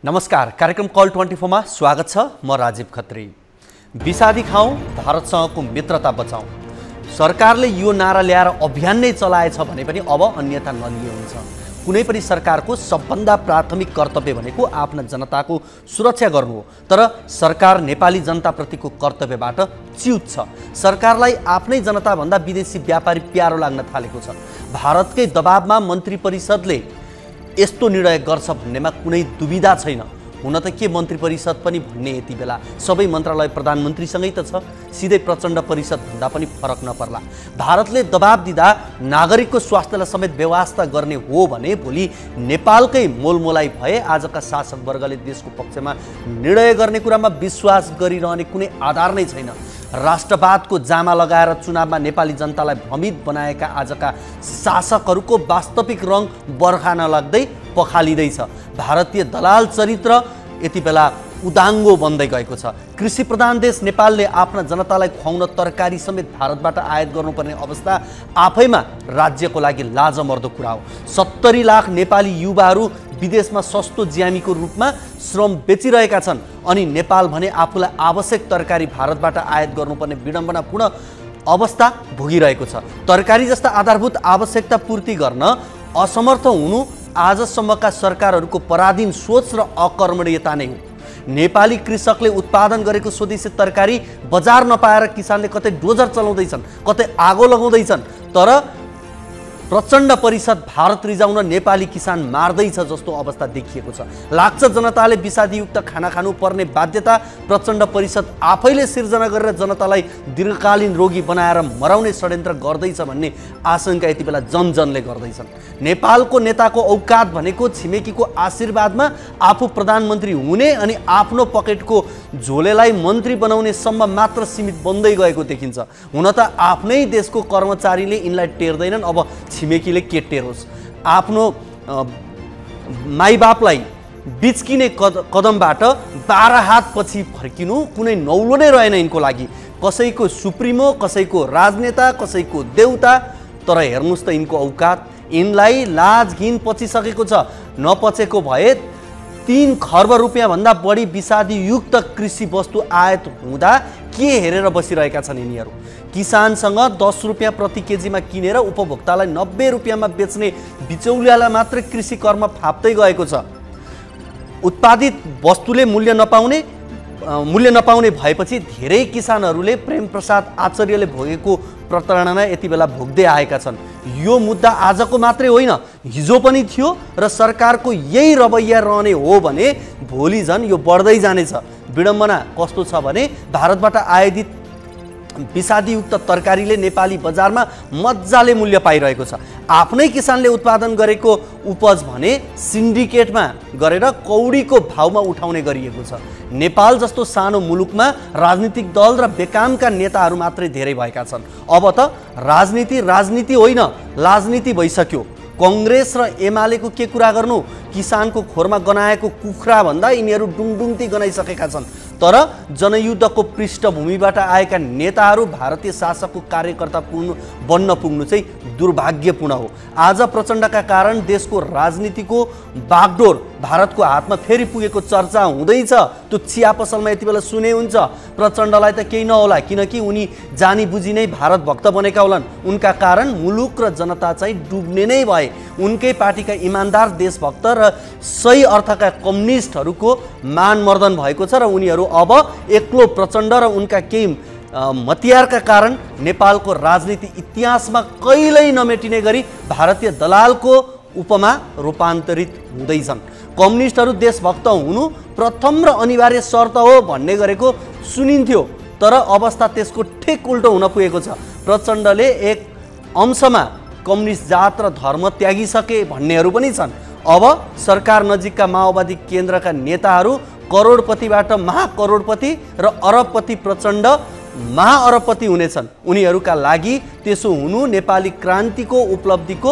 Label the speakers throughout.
Speaker 1: नमस्कार, कार्यक्रम कल 24 मा स्वागत छ। म राजीव खत्री। विषादी खाउँ, भारतसँगको मित्रता बचाउँ। सरकारले यो नारा ल्याएर अभियान नै चलाएछ भने पनि अब अन्यथा नलिए हुन्छ। कुनै पनि सरकारको सबभन्दा प्राथमिक कर्तव्य भनेको आफ्ना जनताको सुरक्षा गर्नु हो। तर सरकार नेपाली जनताप्रतिको कर्तव्यबाट च्युत छ। सरकारलाई आफ्नै जनताभन्दा विदेशी व्यापारी प्यारो लाग्न थालेको छ। भारतकै दबावमा मन्त्री परिषदले यस्तो निर्णय गर्छ भन्नेमा कुनै दुविधा छैन। हुन त के मन्त्री परिषद पनि भन्ने यति बेला सबै मन्त्रालय प्रधानमन्त्रीसँगै त छ। सिधै प्रचण्ड परिषद भन्दा पनि फरक नपर्ला। भारतले दबाब दिँदा नागरिकको स्वास्थ्यलाई समेत व्यवस्था गर्ने हो भने भोलि नेपालकै मोलमोलाई भए आजका शासक वर्गले देशको पक्षमा निर्णय गर्ने कुरामा विश्वास गरिरहने कुनै आधार नै छैन। राष्ट्रवादको जामा लगाएर चुनावमा नेपाली जनतालाई भ्रमित बनाएका आजका शासकहरूको वास्तविक रङ बर्खा नलाग्दै पखालिँदैछ। भारतीय दलाल चरित्र यति बेला उदाङ्गो बन्दै गएको छ। कृषि प्रधान देश नेपालले आफ्ना जनतालाई खुवाउन तरकारी समेत भारतबाट आयात गर्नुपर्ने अवस्था आफैमा राज्यको लागि लाजमर्दो कुरा हो। 70 लाख नेपाली युवाहरू विदेशमा सस्तो ज्यामीको रूपमा श्रम बेचिरहेका छन् अनि नेपाल भने आफूलाई आवश्यक तरकारी भारतबाट आयात गर्नुपर्ने विडम्बनापूर्ण अवस्था भोगिरहेको छ। तरकारी जस्ता आधारभूत आवश्यकता पूर्ति गर्न असमर्थ हुनु आजसम्मका सरकारहरूको पराधीन सोच र अकर्मण्यता नै हो। नेपाली कृषकले उत्पादन गरेको स्वदेशी तरकारी बजार नपाएर किसानले कतै डोजर चलाउँदैछन्, कतै आगो लगाउँदैछन्। तर प्रचण्ड परिषद भारत रिजाउन नेपाली किसान मार्दैछ जस्तो अवस्था देखिएको छ। लाग्छ जनताले विषादीयुक्त खाना खानु पर्ने बाध्यता प्रचण्ड परिषद आफैले सिर्जना गरेर जनतालाई दीर्घकालीन रोगी बनाएर मराउने षड्यन्त्र गर्दैछ भन्ने आशंका यति बेला जनजनले गर्दैछन्। नेपालको नेताको औकात भनेको छिमेकीको आशीर्वादमा आफू प्रधानमन्त्री हुने अनि आफ्नो पकेटको झोलेलाई मन्त्री बनाउने सम्म मात्र सीमित बन्दै गएको देखिन्छ। हुन त आफ्नै देशको कर्मचारीले यिनलाई टेर्दैनन्, अब छिमेकीले के टेरोस्। आफ्नो माइबापलाई बिच्किने कदमबाट 12 हात पछि फर्किनु कुनै नौलो नै रहेन यिनको लागि। कसैको सुप्रिमो, कसैको राजनेता, कसैको देउता। तर हेर्नुहोस् त यिनको औकात। यिनलाई लाज घिन पचिसकेको छ। नपचेको भए 3 खर्ब रुपियाँ भन्दा बढी विषादीयुक्त कृषि वस्तु आयात हुँदा के हेरेर बसिरहेका छन् यिनीहरू। किसानसँग 10 रुपियाँ प्रति केजीमा किनेर उपभोक्तालाई 90 रुपियाँमा बेच्ने बिचौलियालाई मात्र कृषि कर्म फाप्दै गएको छ। उत्पादित वस्तुले मूल्य नपाउने भएपछि धेरै किसानहरूले प्रेम प्रसाद आचार्यले भोगेको प्रताडना यति बेला भोग्दै आएका छन्। यो मुद्दा आजको मात्रै होइन, हिजो पनि थियो र सरकारको यही रवैया रहने हो भने भोलि झन् यो बढ्दै जानेछ। विडम्बना कस्तो छ भने भारतबाट आयातित विषादीयुक्त तरकारीले नेपाली बजारमा मजाले मूल्य पाइरहेको छ। आफ्नै किसानले उत्पादन गरेको उपज भने सिन्डिकेटमा गरेर कौडीको भावमा उठाउने गरिएको छ। नेपाल जस्तो सानो मुलुकमा राजनीतिक दल र बेकामका नेताहरू मात्रै धेरै भएका छन्। अब त राजनीति होइन, राजनीति भइसक्यो। कांग्रेस र एमालेको के कुरा गर्नु, किसानको खोरमा गनाएको कुखुरा भन्दा यिनीहरू डुङडुङती गनाइसकेका छन्। तर जनयुद्धको पृष्ठभूमिबाट आएका नेताहरू भारतीय शासकको कार्यकर्ता बन्न पुग्नु चाहिँ दुर्भाग्यपूर्ण हो। आज प्रचण्डका कारण देशको राजनीतिको बागडोर भारतको हातमा फेरि पुगेको चर्चा हुँदैछ। त्यो चिया पसलमा यति बेला सुने हुन्छ। प्रचण्डलाई त केही नहोला, किनकि उनी जानी बुझी नै भारत भक्त बनेका होलान्। उनका कारण मुलुक र जनता चाहिँ डुब्ने नै भए। उनकै पार्टीका इमान्दार देशभक्त र सही अर्थका कम्युनिस्टहरूको मानमर्दन भएको छ र उनीहरू अब एक्लो प्रचण्ड र उनका केही मतियारका कारण नेपालको राजनीति इतिहासमा कहिल्यै नमेटिने गरी भारतीय दलालको उपमा रूपान्तरित हुँदैछन्। कम्युनिस्टहरू देशभक्त हुनु प्रथम र अनिवार्य शर्त हो भन्ने गरेको सुनिन्थ्यो, तर अवस्था त्यसको ठिक उल्टो हुन पुगेको छ। प्रचण्डले एक अंशमा कम्युनिस्ट जात र धर्म त्यागिसके भन्नेहरू पनि छन्। अब सरकार नजिकका माओवादी केन्द्रका नेताहरू करोडपतिबाट महाकरोडपति र अरबपति प्रचण्ड महाअरबपति हुनेछन्। उनीहरूका लागि त्यसो हुनु नेपाली क्रान्तिको उपलब्धिको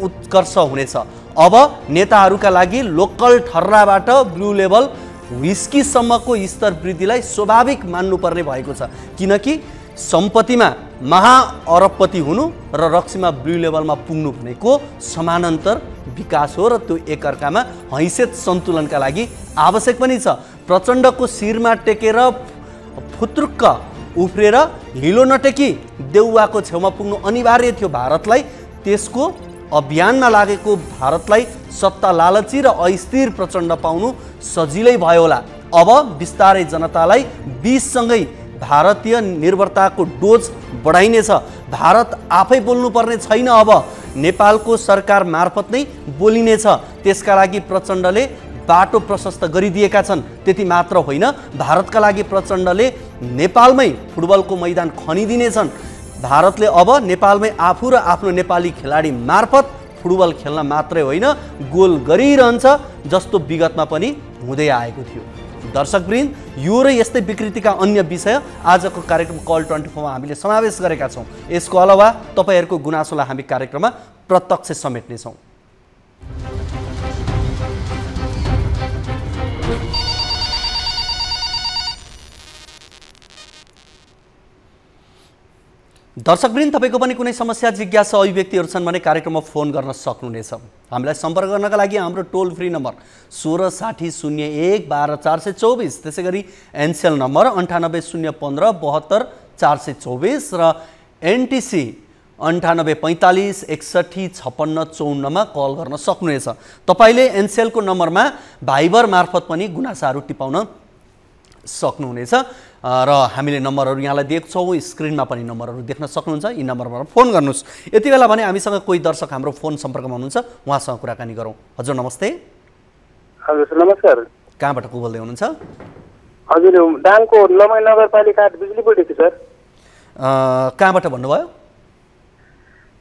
Speaker 1: उत्कर्ष हुनेछ। अब नेताहरूका लागि लोकल ठर्राबाट ब्लू लेभल व्हिस्कीसम्मको स्तर वृद्धिलाई स्वाभाविक मान्नुपर्ने भएको छ, किनकि सम्पत्तिमा महाअरबपति हुनु र रक्सीमा ब्लू लेभलमा पुग्नु भनेको समानान्तर विकास हो र त्यो एकअर्कामा हैसियत सन्तुलनका लागि आवश्यक पनि छ। प्रचण्डको शिरमा टेकेर फुत्रुक्क उफ्रेर हिलो नटेकी देउवाको छेउमा पुग्नु अनिवार्य थियो भारतलाई। त्यसको अभियानमा लागेको भारतलाई सत्ता लालची र अस्थिर प्रचण्ड पाउनु सजिलै भयो होला। अब बिस्तारै जनतालाई बीचसँगै भारतीय निर्भरताको डोज बढाइनेछ। भारत आफै बोल्नुपर्ने छैन, अब नेपालको सरकार मार्फत नै बोलिनेछ। त्यसका लागि प्रचण्डले बाटो प्रशस्त गरिदिएका छन्। त्यति मात्र होइन, भारतका लागि प्रचण्डले नेपालमै फुटबलको मैदान खनिदिनेछन्। भारतले अब नेपालमै आफू र आफ्नो नेपाली खेलाडी मार्फत फुटबल खेल्न मात्रै होइन, गोल गरिरहन्छ जस्तो विगतमा पनि हुँदै आएको थियो। दर्शकवृन्द, यो र यस्तै विकृतिका अन्य विषय आजको कार्यक्रम कल 24 मा हामीले समावेश गरेका छौँ। यसको अलावा तपाईँहरूको गुनासोलाई हामी कार्यक्रममा प्रत्यक्ष समेट्नेछौँ। दर्शकवृन्द, तपाईँको पनि कुनै समस्या जिज्ञासा अभिव्यक्तिहरू छन् भने कार्यक्रममा फोन गर्न सक्नुहुनेछ। हामीलाई सम्पर्क गर्नका लागि हाम्रो टोल फ्री नम्बर 16 60 01 12 424, त्यसै गरी एनसेल नम्बर 98 015 72 424 र एनटिसी 98 45 61 56 54 मा कल गर्न सक्नुहुनेछ। तपाईँले एनसेलको नम्बरमा भाइबर मार्फत पनि गुनासाहरू टिपाउन सक्नुहुनेछ र हामीले नम्बरहरू यहाँलाई देख्छौँ, स्क्रिनमा पनि नम्बरहरू देख्न सक्नुहुन्छ। यी नम्बरमा फोन गर्नुहोस्। यति बेला भने हामीसँग कोही दर्शक हाम्रो फोन सम्पर्कमा हुनुहुन्छ, उहाँसँग कुराकानी गरौँ। हजुर नमस्ते।
Speaker 2: हजुर नमस्कार।
Speaker 1: कहाँबाट को बोल्दै हुनुहुन्छ?
Speaker 2: हजुर डाङको लमई नगरपालिका बिजुली बोर्डदेखि सर।
Speaker 1: कहाँबाट भन्नुभयो?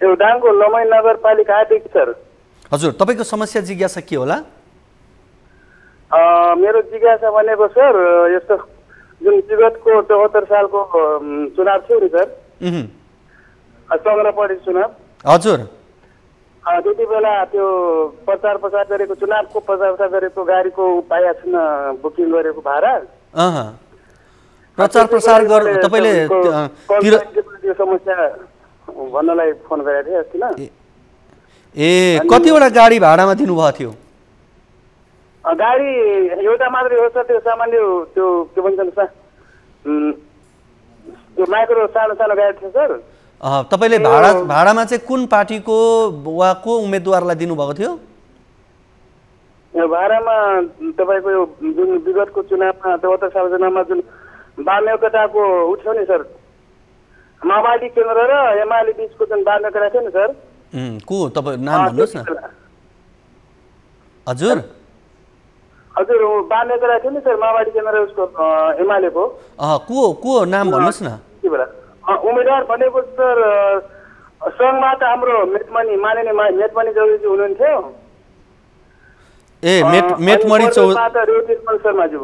Speaker 2: यो डाङको लमई नगरपालिका देखि सर।
Speaker 1: हजुर, तपाईँको समस्या जिज्ञासा के होला?
Speaker 2: मेरो जिज्ञासा भनेको सर, यस्तो जुन विगतको 74 सालको चुनाव थियो नि सर, सङ्ग्रह परिषद चुनाव।
Speaker 1: हजुर,
Speaker 2: त्यति बेला त्यो प्रचार गरेको चुनावको प्रचार गरेको गाडीको पाएका छन् बुकिङ गरेको भाडा।
Speaker 1: प्रचार प्रसार तपाईँले
Speaker 2: त्यो समस्या भन्नलाई फोन गरेको थिएँ अस्ति न।
Speaker 1: ए, कतिवटा गाडी भाडामा दिनुभएको थियो?
Speaker 2: गाडी एउटा मात्रै हो सर। त्यो सामान्य त्यो के भन्छन् त्यो माइक्रो सानो सानो गाडी थियो सर।
Speaker 1: तपाईँले भाडामा चाहिँ कुन पार्टीको वा को उम्मेदवारलाई दिनुभएको थियो?
Speaker 2: यो भाडामा तपाईँको यो जुन विगतको चुनावमा 74 सालको चुनावमा जुन वामेकताको उठ्यो नि सर, माओवादी केन्द्र र एमाले बिचको जुन वामेकता थियो नि सर।
Speaker 1: को तपाईँ नाम भन्नुहोस् न। हजुर
Speaker 2: हजुर वामेकता थियो नि सर, माओवादी केन्द्र उसको एमालेको।
Speaker 1: को नाम भन्नुहोस् न।
Speaker 2: उम्मेदवार भनेको सर सङ्घबाट हाम्रो मेटमणि माननीय मेटमणि चौधरी हुनुहुन्थ्यो।
Speaker 1: ए, मेटमणि चौधरी
Speaker 2: शर्माज्यू।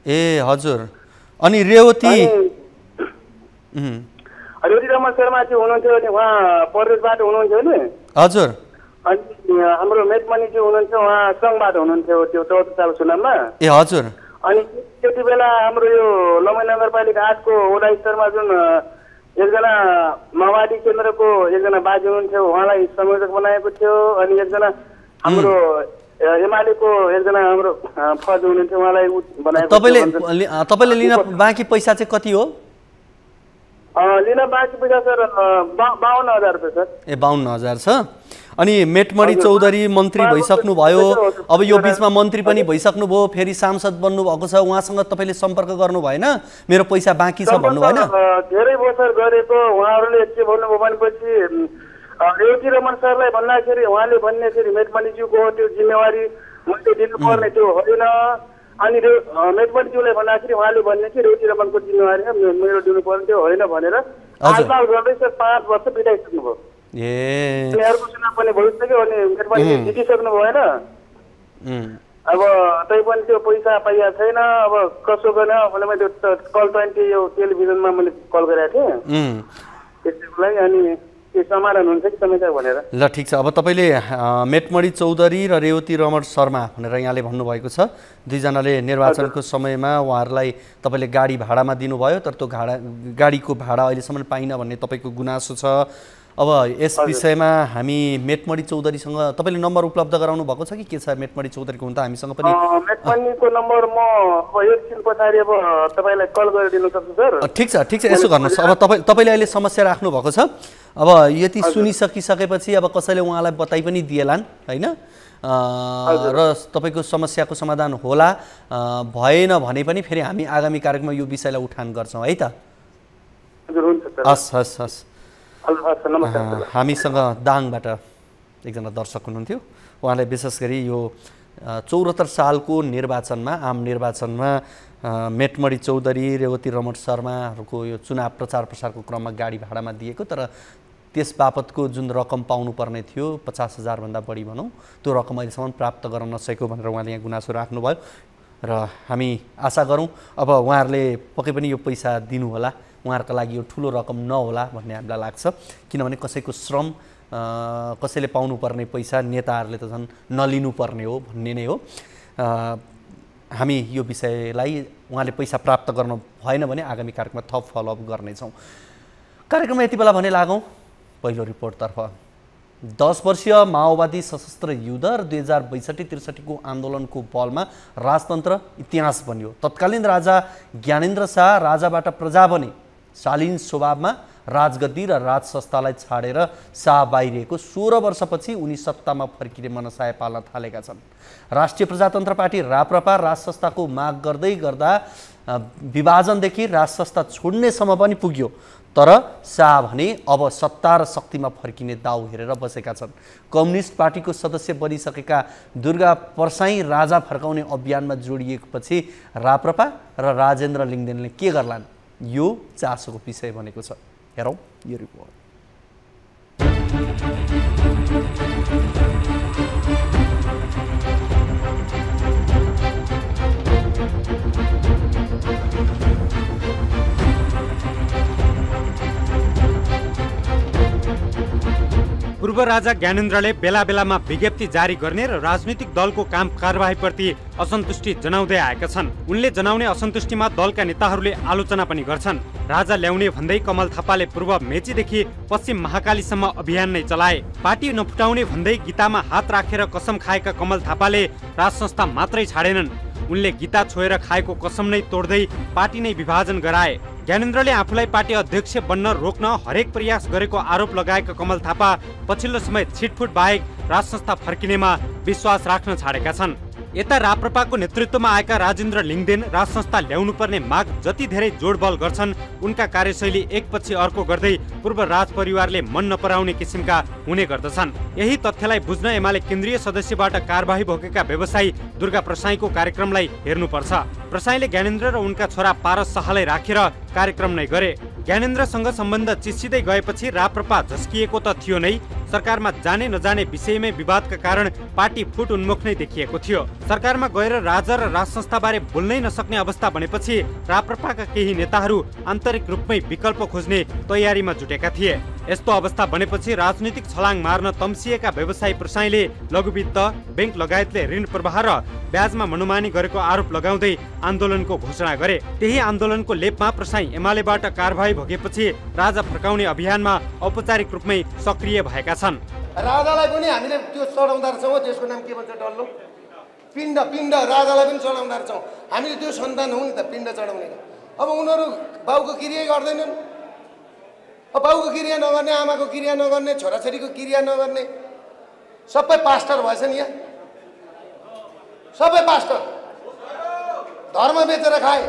Speaker 1: ए हजुर, अनि रेवती
Speaker 2: रमन शर्माजी हुनुहुन्थ्यो नि, उहाँ प्रदेशबाट हुनुहुन्थ्यो नि।
Speaker 1: हजुर,
Speaker 2: अनि हाम्रो मेटमणिजी हुनुहुन्थ्यो, उहाँ सङ्घबाट हुनुहुन्थ्यो त्यो 74 सालको चुनावमा।
Speaker 1: ए हजुर।
Speaker 2: अनि त्यति बेला हाम्रो यो लमई नगरपालिका 8 को वडा स्तरमा जुन एकजना माओवादी केन्द्रको एकजना बाजे हुनुहुन्थ्यो, उहाँलाई संयोजक बनाएको थियो। अनि एकजना हाम्रो एमालेको एकजना हाम्रो फज हुनुहुन्थ्यो, उहाँलाई बनाएको।
Speaker 1: तपाईँले लिन बाँकी पैसा चाहिँ कति हो?
Speaker 2: लिन बाँकी पैसा सर 52,000 रुपियाँ सर।
Speaker 1: ए 52,000 छ। अनि मेटमणि चौधरी मन्त्री भइसक्नु भयो, अब यो बिचमा मन्त्री पनि भइसक्नु भयो, फेरि सांसद बन्नु भएको छ, उहाँसँग तपाईँले सम्पर्क गर्नु भएन? मेरो पैसा बाँकी छ भन्नु भएन?
Speaker 2: धेरै वर्ष गरेको उहाँहरूले के भन्नुभयो भनेपछि रेवती रमन सरलाई भन्दाखेरि उहाँले भन्नेखेरि मेटमणिज्यूको त्यो जिम्मेवारी मैले दिनुपर्ने त्यो होइन। अनि मेटमणिज्यूलाई भन्दाखेरि उहाँले भन्ने कि रेवती रमनको जिम्मेवारी मेरो दिनुपर्ने त्यो होइन भनेर हालपाल गर्दै सर 5 वर्ष बिताइसक्नुभयो। उनीहरूको चुनाव पनि भइसक्यो, अनि मेटमणि जितिसक्नु भएन। अब तै पनि त्यो पैसा पाइया छैन। अब कसो गर्ने भने मैले कल 20 यो टेलिभिजनमा मैले कल गरेको थिएँ त्यसको लागि। अनि के समाधान हुन्छ कि समस्या भनेर।
Speaker 1: ल ठिक छ, अब तपाईँले मेटमणि चौधरी र रेवती रमण शर्मा भनेर यहाँले भन्नुभएको छ, दुईजनाले निर्वाचनको समयमा उहाँहरूलाई तपाईँले गाडी भाडामा दिनुभयो, तर त्यो गाडीको भाडा अहिलेसम्म पाइन भन्ने तपाईँको गुनासो छ। अब यस विषयमा हामी मेटमणि चौधरीसँग तपाईँले नम्बर उपलब्ध गराउनु भएको छ कि के छ? मेटमणि चौधरीको हुन त हामीसँग पनि
Speaker 2: मेटमणिको नम्बर म अब एकछिन पछाडि अब तपाईँलाई कल गरेर दिन सक्छु सर।
Speaker 1: ठिक छ, ठिक छ, यसो गर्नुहोस्। अब तपाईँले अहिले समस्या राख्नु भएको छ, अब यति सुनिसकिसकेपछि अब कसैले उहाँलाई बताइ पनि दिएलान् होइन, र तपाईँको समस्याको समाधान होला। भएन भने पनि फेरि हामी आगामी कार्यक्रममा यो विषयलाई उठान गर्छौँ है त। हस् हस् हस्। हामीसँग दाङबाट एकजना दर्शक हुनुहुन्थ्यो, उहाँले विशेष गरी यो 74 सालको निर्वाचनमा, आम निर्वाचनमा मेटमणि चौधरी रेवती रमण शर्माहरूको यो चुनाव प्रचार प्रसारको क्रममा गाडी भाडामा दिएको, तर त्यस बापतको जुन रकम पाउनुपर्ने थियो 50,000 भन्दा बढी भनौँ, त्यो रकम अहिलेसम्म प्राप्त गर्न नसकेको भनेर उहाँले यहाँ गुनासो राख्नुभयो। र हामी आशा गरौँ अब उहाँहरूले पक्कै पनि यो पैसा दिनुहोला, उहाँहरूको लागि यो ठुलो रकम नहोला भन्ने हामीलाई लाग्छ, किनभने कसैको श्रम कसैले पाउनुपर्ने पैसा नेताहरूले त झन् नलिनुपर्ने हो भन्ने नै हो। हामी यो विषयलाई उहाँले पैसा प्राप्त गर्न भएन भने आगामी कार्यक्रममा थप फलोअप गर्नेछौँ। कार्यक्रममा यति बेला भने लागौँ पहिलो रिपोर्टतर्फ। 10 वर्षीय माओवादी सशस्त्र युद्ध र 2062-63 को आन्दोलनको बलमा राजतन्त्र इतिहास बन्यो। तत्कालीन राजा ज्ञानेन्द्र शाह राजाबाट प्रजा बने। शालीन स्वभावमा राजगद्दी र राज संस्थालाई छाडेर शाह बाहिरिएको 16 वर्षपछि उनी सत्तामा फर्किने मनसाय पाल्न थालेका छन्। राष्ट्रिय प्रजातन्त्र पार्टी राप्रपा राज संस्थाको माग गर्दै गर्दा विभाजनदेखि राज संस्था छोड्नेसम्म पनि पुग्यो, तर शाह भने अब सत्ता र शक्तिमा फर्किने दाउ हेरेर बसेका छन्। कम्युनिस्ट पार्टीको सदस्य बनिसकेका दुर्गा परसाई राजा फर्काउने अभियानमा जोडिएपछि राप्रपा र राजेन्द्र लिङ्गदेनले के गर्लान्, यो चासोको विषय बनेको छ। हेरौँ यो रिपोर्ट।
Speaker 3: पूर्व राजा ज्ञानेन्द्रले बेला बेलामा विज्ञप्ति जारी गर्ने र राजनीतिक दलको काम कारबाहीप्रति असन्तुष्टि जनाउँदै आएका छन्। उनले जनाउने असन्तुष्टिमा दलका नेताहरूले आलोचना पनि गर्छन्। राजा ल्याउने भन्दै कमल थापाले पूर्व मेचीदेखि पश्चिम महाकालीसम्म अभियान नै चलाए। पार्टी नफुटाउने भन्दै गीतामा हात राखेर कसम खाएका कमल थापाले राज संस्था मात्रै छाडेनन्, उनले गीता छोएर खाएको कसम नै तोड्दै पार्टी नै विभाजन गराए। ज्ञानेन्द्रले आफूलाई पार्टी अध्यक्ष बन्न रोक्न हरेक प्रयास गरेको आरोप लगाएका कमल थापा पछिल्लो समय छिटफुट बाहेक राज संस्था फर्किनेमा विश्वास राख्न छाडेका छन्। यता राप्रपाको नेतृत्वमा आएका राजेन्द्र लिङ्गदेन राज संस्था ल्याउनु पर्ने माग जति धेरै जोडबल गर्छन्, उनका कार्यशैली एकपछि अर्को गर्दै पूर्व राज परिवारले मन नपराउने किसिमका हुने गर्दछन्। यही तथ्यलाई बुझ्न एमाले केन्द्रीय सदस्यबाट कारबाही भोगेका व्यवसायी दुर्गा प्रसाईको कार्यक्रमलाई हेर्नुपर्छ। प्रसाईले ज्ञानेन्द्र र उनका छोरा पारस शाहलाई राखेर कार्यक्रम नै गरे। ज्ञानेन्द्रसँग सम्बन्ध चिसिँदै गएपछि राप्रपा झस्किएको त थियो नै, सरकारमा जाने नजाने विषयमै विवादका कारण पार्टी फुट उन्मुख नै देखिएको थियो। सरकारमा गएर राजा र राज संस्थाबारे बोल्नै नसक्ने अवस्था बनेपछि राप्रपाका केही नेताहरू आन्तरिक रूपमै विकल्प खोज्ने तयारीमा जुटेका थिए। यस्तो अवस्था बनेपछि राजनीतिक छलाङ मार्न तम्सिएका व्यवसायी प्रसाईले लघुवित्त, बैंक लगायतले ऋण प्रवाह र ब्याजमा मनोमानी गरेको आरोप लगाउँदै आन्दोलनको घोषणा गरे। त्यही आन्दोलनको लेपमा प्रसाई एमालेबाट कारबाही भोगेपछि राजा फर्काउने अभियानमा औपचारिक रूपमै सक्रिय भएका छन्।
Speaker 4: राजालाई पनि हामीले त्यो चढाउँदा रहेछौँ, त्यसको नाम के भन्छ डल्लो पिण्ड, पिण्ड राजालाई पनि चढाउँदा रहेछौँ। हामीले त्यो सन्तान हौ नि त पिण्ड चढाउने। अब उनीहरू बाउको क्रिया गर्दैनन्, अब बाउको क्रिया नगर्ने, आमाको क्रिया नगर्ने, छोराछोरीको क्रिया नगर्ने, सबै पास्टर भएछन्। यहाँ सबै पास्टर धर्म बेचेर खाए।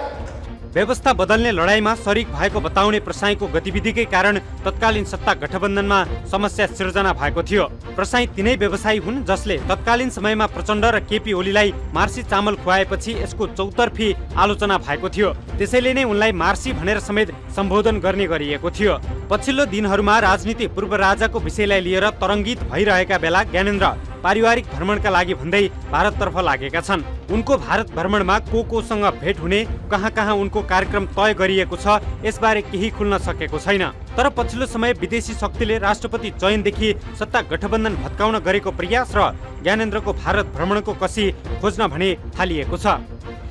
Speaker 3: व्यवस्था बदल्ने लडाईँमा सरिक भएको बताउने प्रसाईको गतिविधिकै कारण तत्कालीन सत्ता गठबन्धनमा समस्या सिर्जना भएको थियो। प्रसाई तिनै व्यवसायी हुन् जसले तत्कालीन समयमा प्रचण्ड र केपी ओलीलाई मार्सी चामल खुवाएपछि यसको चौतर्फी आलोचना भएको थियो। त्यसैले नै उनलाई मार्सी भनेर समेत सम्बोधन गर्ने गरिएको थियो। पछिल्लो दिनहरूमा राजनीति पूर्व राजाको विषयलाई लिएर तरङ्गित भइरहेका बेला ज्ञानेन्द्र पारिवारिक भ्रमणका लागि भन्दै भारततर्फ लागेका छन्। उनको भारत भ्रमणमा कोसँग भेट हुने, कहाँ कहाँ उनको कार्यक्रम तय गरिएको छ, यसबारे केही खुल्न सकेको छैन। तर पछिल्लो समय विदेशी शक्तिले राष्ट्रपति चयनदेखि सत्ता गठबन्धन भत्काउन गरेको प्रयास र ज्ञानेन्द्रको भारत भ्रमणको कसी खोज्न भने थालिएको छ।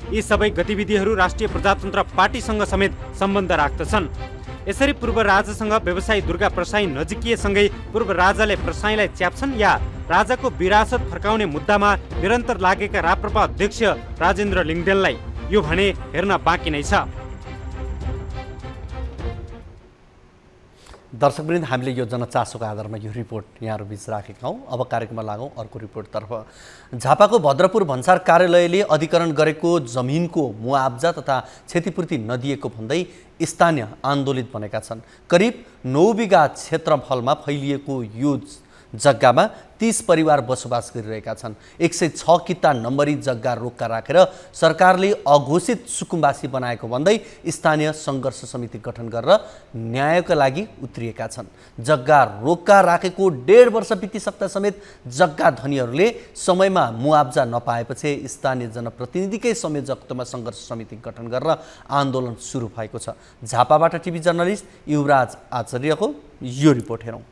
Speaker 3: यी सबै गतिविधिहरू राष्ट्रिय प्रजातन्त्र पार्टीसँग समेत सम्बन्ध राख्दछन्। यसरी पूर्व राजासँग व्यवसायी दुर्गा प्रसाई नजिकिएसँगै पूर्व राजाले प्रसाईलाई च्याप्छन् या राजाको विरासत फर्काउने मुद्दामा निरन्तर लागेका राप्रपा अध्यक्ष राजेन्द्र लिङ्गदेनलाई, यो भने हेर्न बाँकी नै छ।
Speaker 1: दर्शकवृन्द, हामीले यो जनचासोको आधारमा यो रिपोर्ट यहाँहरू बीच राखेका हौँ। अब कार्यक्रममा लागौँ अर्को रिपोर्टतर्फ। झापाको भद्रपुर भन्सार कार्यालयले अधिग्रहण गरेको जमिनको मुआब्जा तथा क्षतिपूर्ति नदिएको भन्दै स्थानीय आन्दोलित बनेका छन्। करिब 9 बिघा क्षेत्रफलमा फैलिएको यो जग्गामा 30 परिवार बसोबास गरिरहेका छन्। 106 किता नम्बरी जग्गा रोक्का राखेर सरकारले अघोषित सुकुम्बासी बनाएको भन्दै स्थानीय सङ्घर्ष समिति गठन गरेर न्यायका लागि उत्रिएका छन्। जग्गा रोक्का राखेको 1.5 वर्ष बितिसक्दा समेत जग्गा धनीहरूले समयमा मुआब्जा नपाएपछि स्थानीय जनप्रतिनिधिकै संयोजकत्वमा सङ्घर्ष समिति गठन गरेर आन्दोलन सुरु भएको छ। झापाबाट टिभी जर्नलिस्ट युवराज आचार्यको यो रिपोर्ट हेरौँ।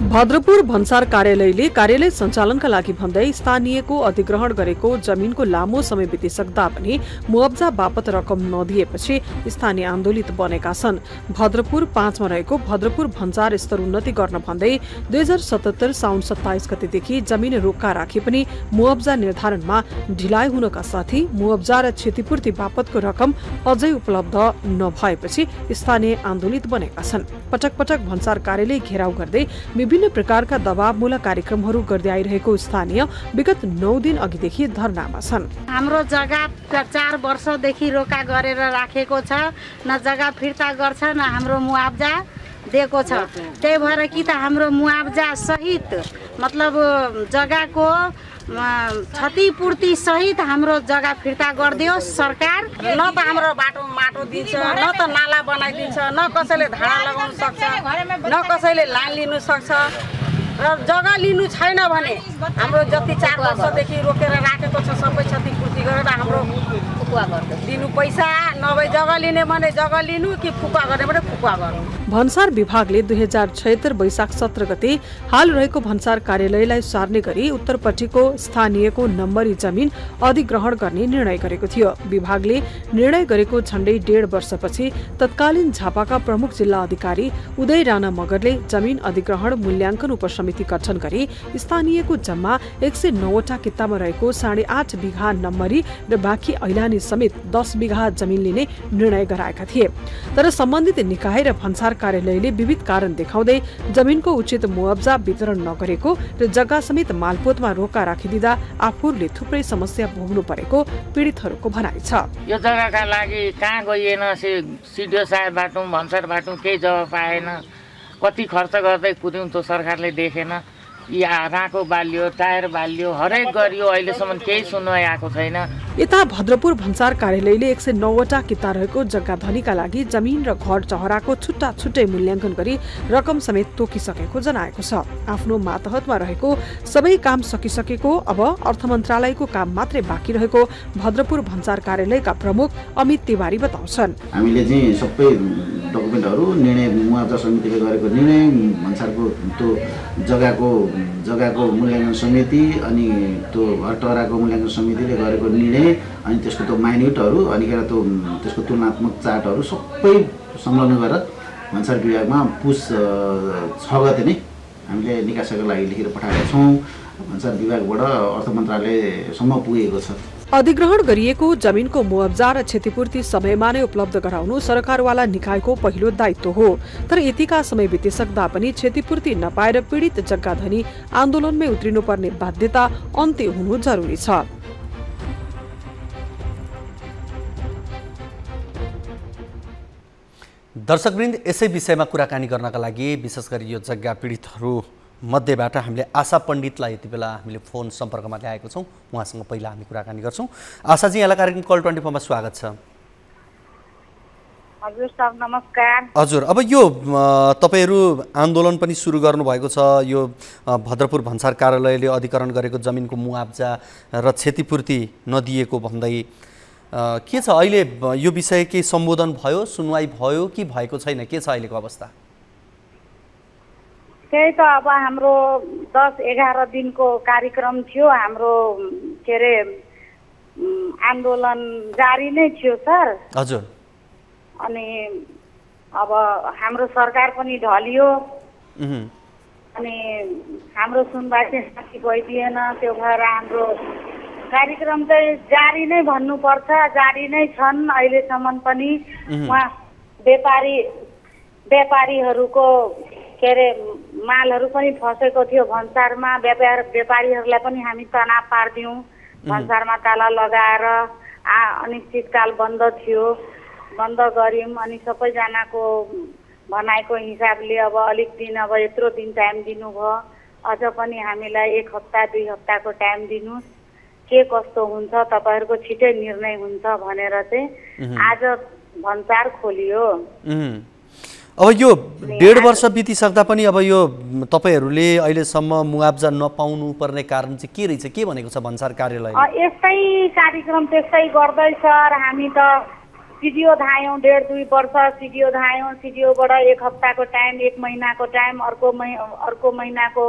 Speaker 5: भद्रपुर भन्सार कार्यालयले कार्यालय सञ्चालनका लागि भन्दै स्थानीयको अधिग्रहण गरेको जमिनको लामो समय बितिसक्दा पनि मुआब्जा बापत रकम नदिएपछि स्थानीय आन्दोलित बनेका छन्। भद्रपुर 5 मा रहेको भद्रपुर भन्सार स्तरोन्नति गर्न भन्दै 2077 साउन 27 गतेदेखि जमिन रोक्का राखे पनि मुआब्जा निर्धारणमा ढिलाइ हुनका साथै मुआब्जा र क्षतिपूर्ति बापतको रकम अझै उपलब्ध नभएपछि स्थानीय आन्दोलित बनेका छन्। पटक पटक भन्सार कार्यालय घेराउ गर्दै विभिन्न प्रकारका दबावमूलक कार्यक्रमहरू गर्दै आइरहेको स्थानीय विगत 9 दिन अघिदेखि धरनामा छन्।
Speaker 6: हाम्रो जग्गा 4 वर्षदेखि रोका गरेर राखेको छ, न जग्गा फिर्ता गर्छ न हाम्रो मुआब्जा दिएको छ। त्यही भएर कि त हाम्रो मुआब्जा सहित मतलब जग्गाको क्षतिपूर्ति सहित हाम्रो जग्गा फिर्ता गरिदियो सरकार। न त हाम्रो बाटो माटो दिन्छ, न त नाला बनाइदिन्छ, न कसैले धारा लगाउन सक्छ, न कसैले लाइन लिनु सक्छ। र जग्गा लिनु छैन भने हाम्रो जति 4 वर्षदेखि रोकेर राखेको छ सबै क्षतिपूर्ति गरेर हाम्रो फुकुवा गर्छ। दिनु पैसा नभए जग्गा लिने भने जग्गा लिनु कि फुकुवा गर्ने भने फुकुवा गर्नु।
Speaker 5: भन्सार विभागले 2076 वैशाख 17 गते हाल रहेको भन्सार कार्यालयलाई सार्ने गरी उत्तरपट्टिको स्थानीयको नम्बरी जमिन अधिग्रहण गर्ने निर्णय गरेको थियो। विभागले निर्णय गरेको झण्डै 1.5 वर्षपछि तत्कालीन झापाका प्रमुख जिल्ला अधिकारी उदय राणा मगरले जमिन अधिग्रहण मूल्याङ्कन उपसमिति गठन गरी स्थानीयको जम्मा 109 वटा कितामा रहेको 8.5 बिघा नम्बरी र बाँकी ऐलानी समेत 10 बिघा जमिन लिने निर्णय गराएका थिए। तर सम्बन्धित निकाय र भन्सार कार्यालयले विविध कारण देखाउँदै जमिनको उचित मुआब्जा वितरण नगरेको र जग्गा समेत मालपोतमा रोका राखिदिँदा आफूले थुप्रै समस्या भोग्नु परेको पीडितहरूको भनाइ छ।
Speaker 7: यो जग्गाका लागि कहाँ गइएन, सिडिओ साहेब बाटो भन्सार बाटो केही जग्गा पाएन, कति खर्च गर्दै पुर्यौँ त्यो सरकारले देखेन। या राको बालियो, टायर बालियो, हरेक गरियो, अहिलेसम्म केही सुनवाई आएको छैन।
Speaker 5: यता भद्रपुर भन्सार कार्यालयले 109 वटा किता रहेको जग्गा धनीका लागि जमिन र घर चहराको छुट्टा छुट्टै मूल्याङ्कन गरी रकम समेत तोकिसकेको जनाएको छ। आफ्नो मातहतमा रहेको सबै काम सकिसकेको, अब अर्थ मन्त्रालयको काम मात्रै बाँकी रहेको भद्रपुर भन्सार कार्यालयका प्रमुख अमित तिवारी बताउँछन्।
Speaker 8: हामीले चाहिँ सबै डकुमेन्टहरू निर्णय मुआब्जा समितिले गरेको निर्णय, भन्सारको त्यो जग्गाको मूल्याङ्कन समिति अनि त्यो घरटहराको मूल्याङ्कन समितिले गरेको निर्णय अनि त्यसको त्यो माइन्युटहरू अनि त्यसको तुलनात्मक चार्टहरू सबै संलग्न गरेर भन्सार विभागमा पुस 6 गते नै हामीले निकासका लागि लेखेर पठाएका छौँ। भन्सार विभागबाट अर्थ मन्त्रालयसम्म पुगेको छ।
Speaker 5: अधिग्रहण गरिएको जमिनको मुआब्जा र क्षतिपूर्ति समयमा नै उपलब्ध गराउनु सरकारवाला निकायको पहिलो दायित्व हो। तर यतिका समय बितिसक्दा पनि क्षतिपूर्ति नपाएर पीडित जग्गाधनी आन्दोलनमै उत्रिनुपर्ने बाध्यता अन्त्य हुनु जरुरी छ।
Speaker 1: दर्शकवृन्द, यसै विषयमा कुराकानी गर्नका लागि विशेष गरी यो जग्गा पीडितहरू मध्येबाट हामीले आशा पण्डितलाई यति बेला हामीले फोन सम्पर्कमा ल्याएको छौँ। उहाँसँग पहिला हामी कुराकानी गर्छौँ। आशाजी, यहाँलाई कार्यक्रम कल 24 मा स्वागत छ।
Speaker 6: हजुर सर, नमस्कार।
Speaker 1: हजुर, अब यो तपाईहरू आन्दोलन पनि सुरु गर्नुभएको छ। यो भद्रपुर भन्सार कार्यालयले अधिग्रहण गरेको जमिनको मुआब्जा र क्षतिपूर्ति नदिएको भन्दै के छ अहिले यो विषय के सम्बोधन भयो, सुनवाई भयो कि भएको छैन? के छ अहिलेको अवस्था?
Speaker 6: त्यही त अब हाम्रो 10-11 दिनको कार्यक्रम थियो। हाम्रो के अरे आन्दोलन जारी नै थियो सर।
Speaker 1: हजुर।
Speaker 6: अनि अब हाम्रो सरकार पनि ढलियो अनि हाम्रो सुनवाई चाहिँ भइदिएन। त्यो भएर हाम्रो कार्यक्रम चाहिँ जारी नै भन्नुपर्छ, जारी नै छन् अहिलेसम्म पनि। उहाँ व्यापारीहरूको के अरे मालहरू पनि फसेको थियो भन्सारमा। व्यापारीहरूलाई पनि हामी तनाव पार्दियौँ। भन्सारमा ताला लगाएर अनिश्चितकाल बन्द थियो, बन्द गऱ्यौँ। अनि सबैजनाको भनाइको हिसाबले अब अलिक दिन, अब यत्रो दिन टाइम दिनुभयो, अझ पनि हामीलाई 1 हप्ता 2 हप्ताको टाइम दिनुहोस्, के कस्तो हुन्छ तपाईँहरूको छिटै निर्णय हुन्छ भनेर चाहिँ आज भन्सार खोलियो।
Speaker 1: अब यो 1.5 वर्ष बितिसक्दा पनि अब यो तपाईहरूले अहिलेसम्म मुआब्जा नपाउनु पर्ने कारण चाहिँ के रहेछ? के भनेको छ भन्सार कार्यालय?
Speaker 6: यस्तै कार्यक्रम त्यस्तै गर्दैछ। हामी त सिडिओ धायौँ, 1.5-2 वर्ष सिडिओ धायौँ। सिडिओबाट 1 हप्ताको टाइम, 1 महिनाको टाइम, अर्को महिनाको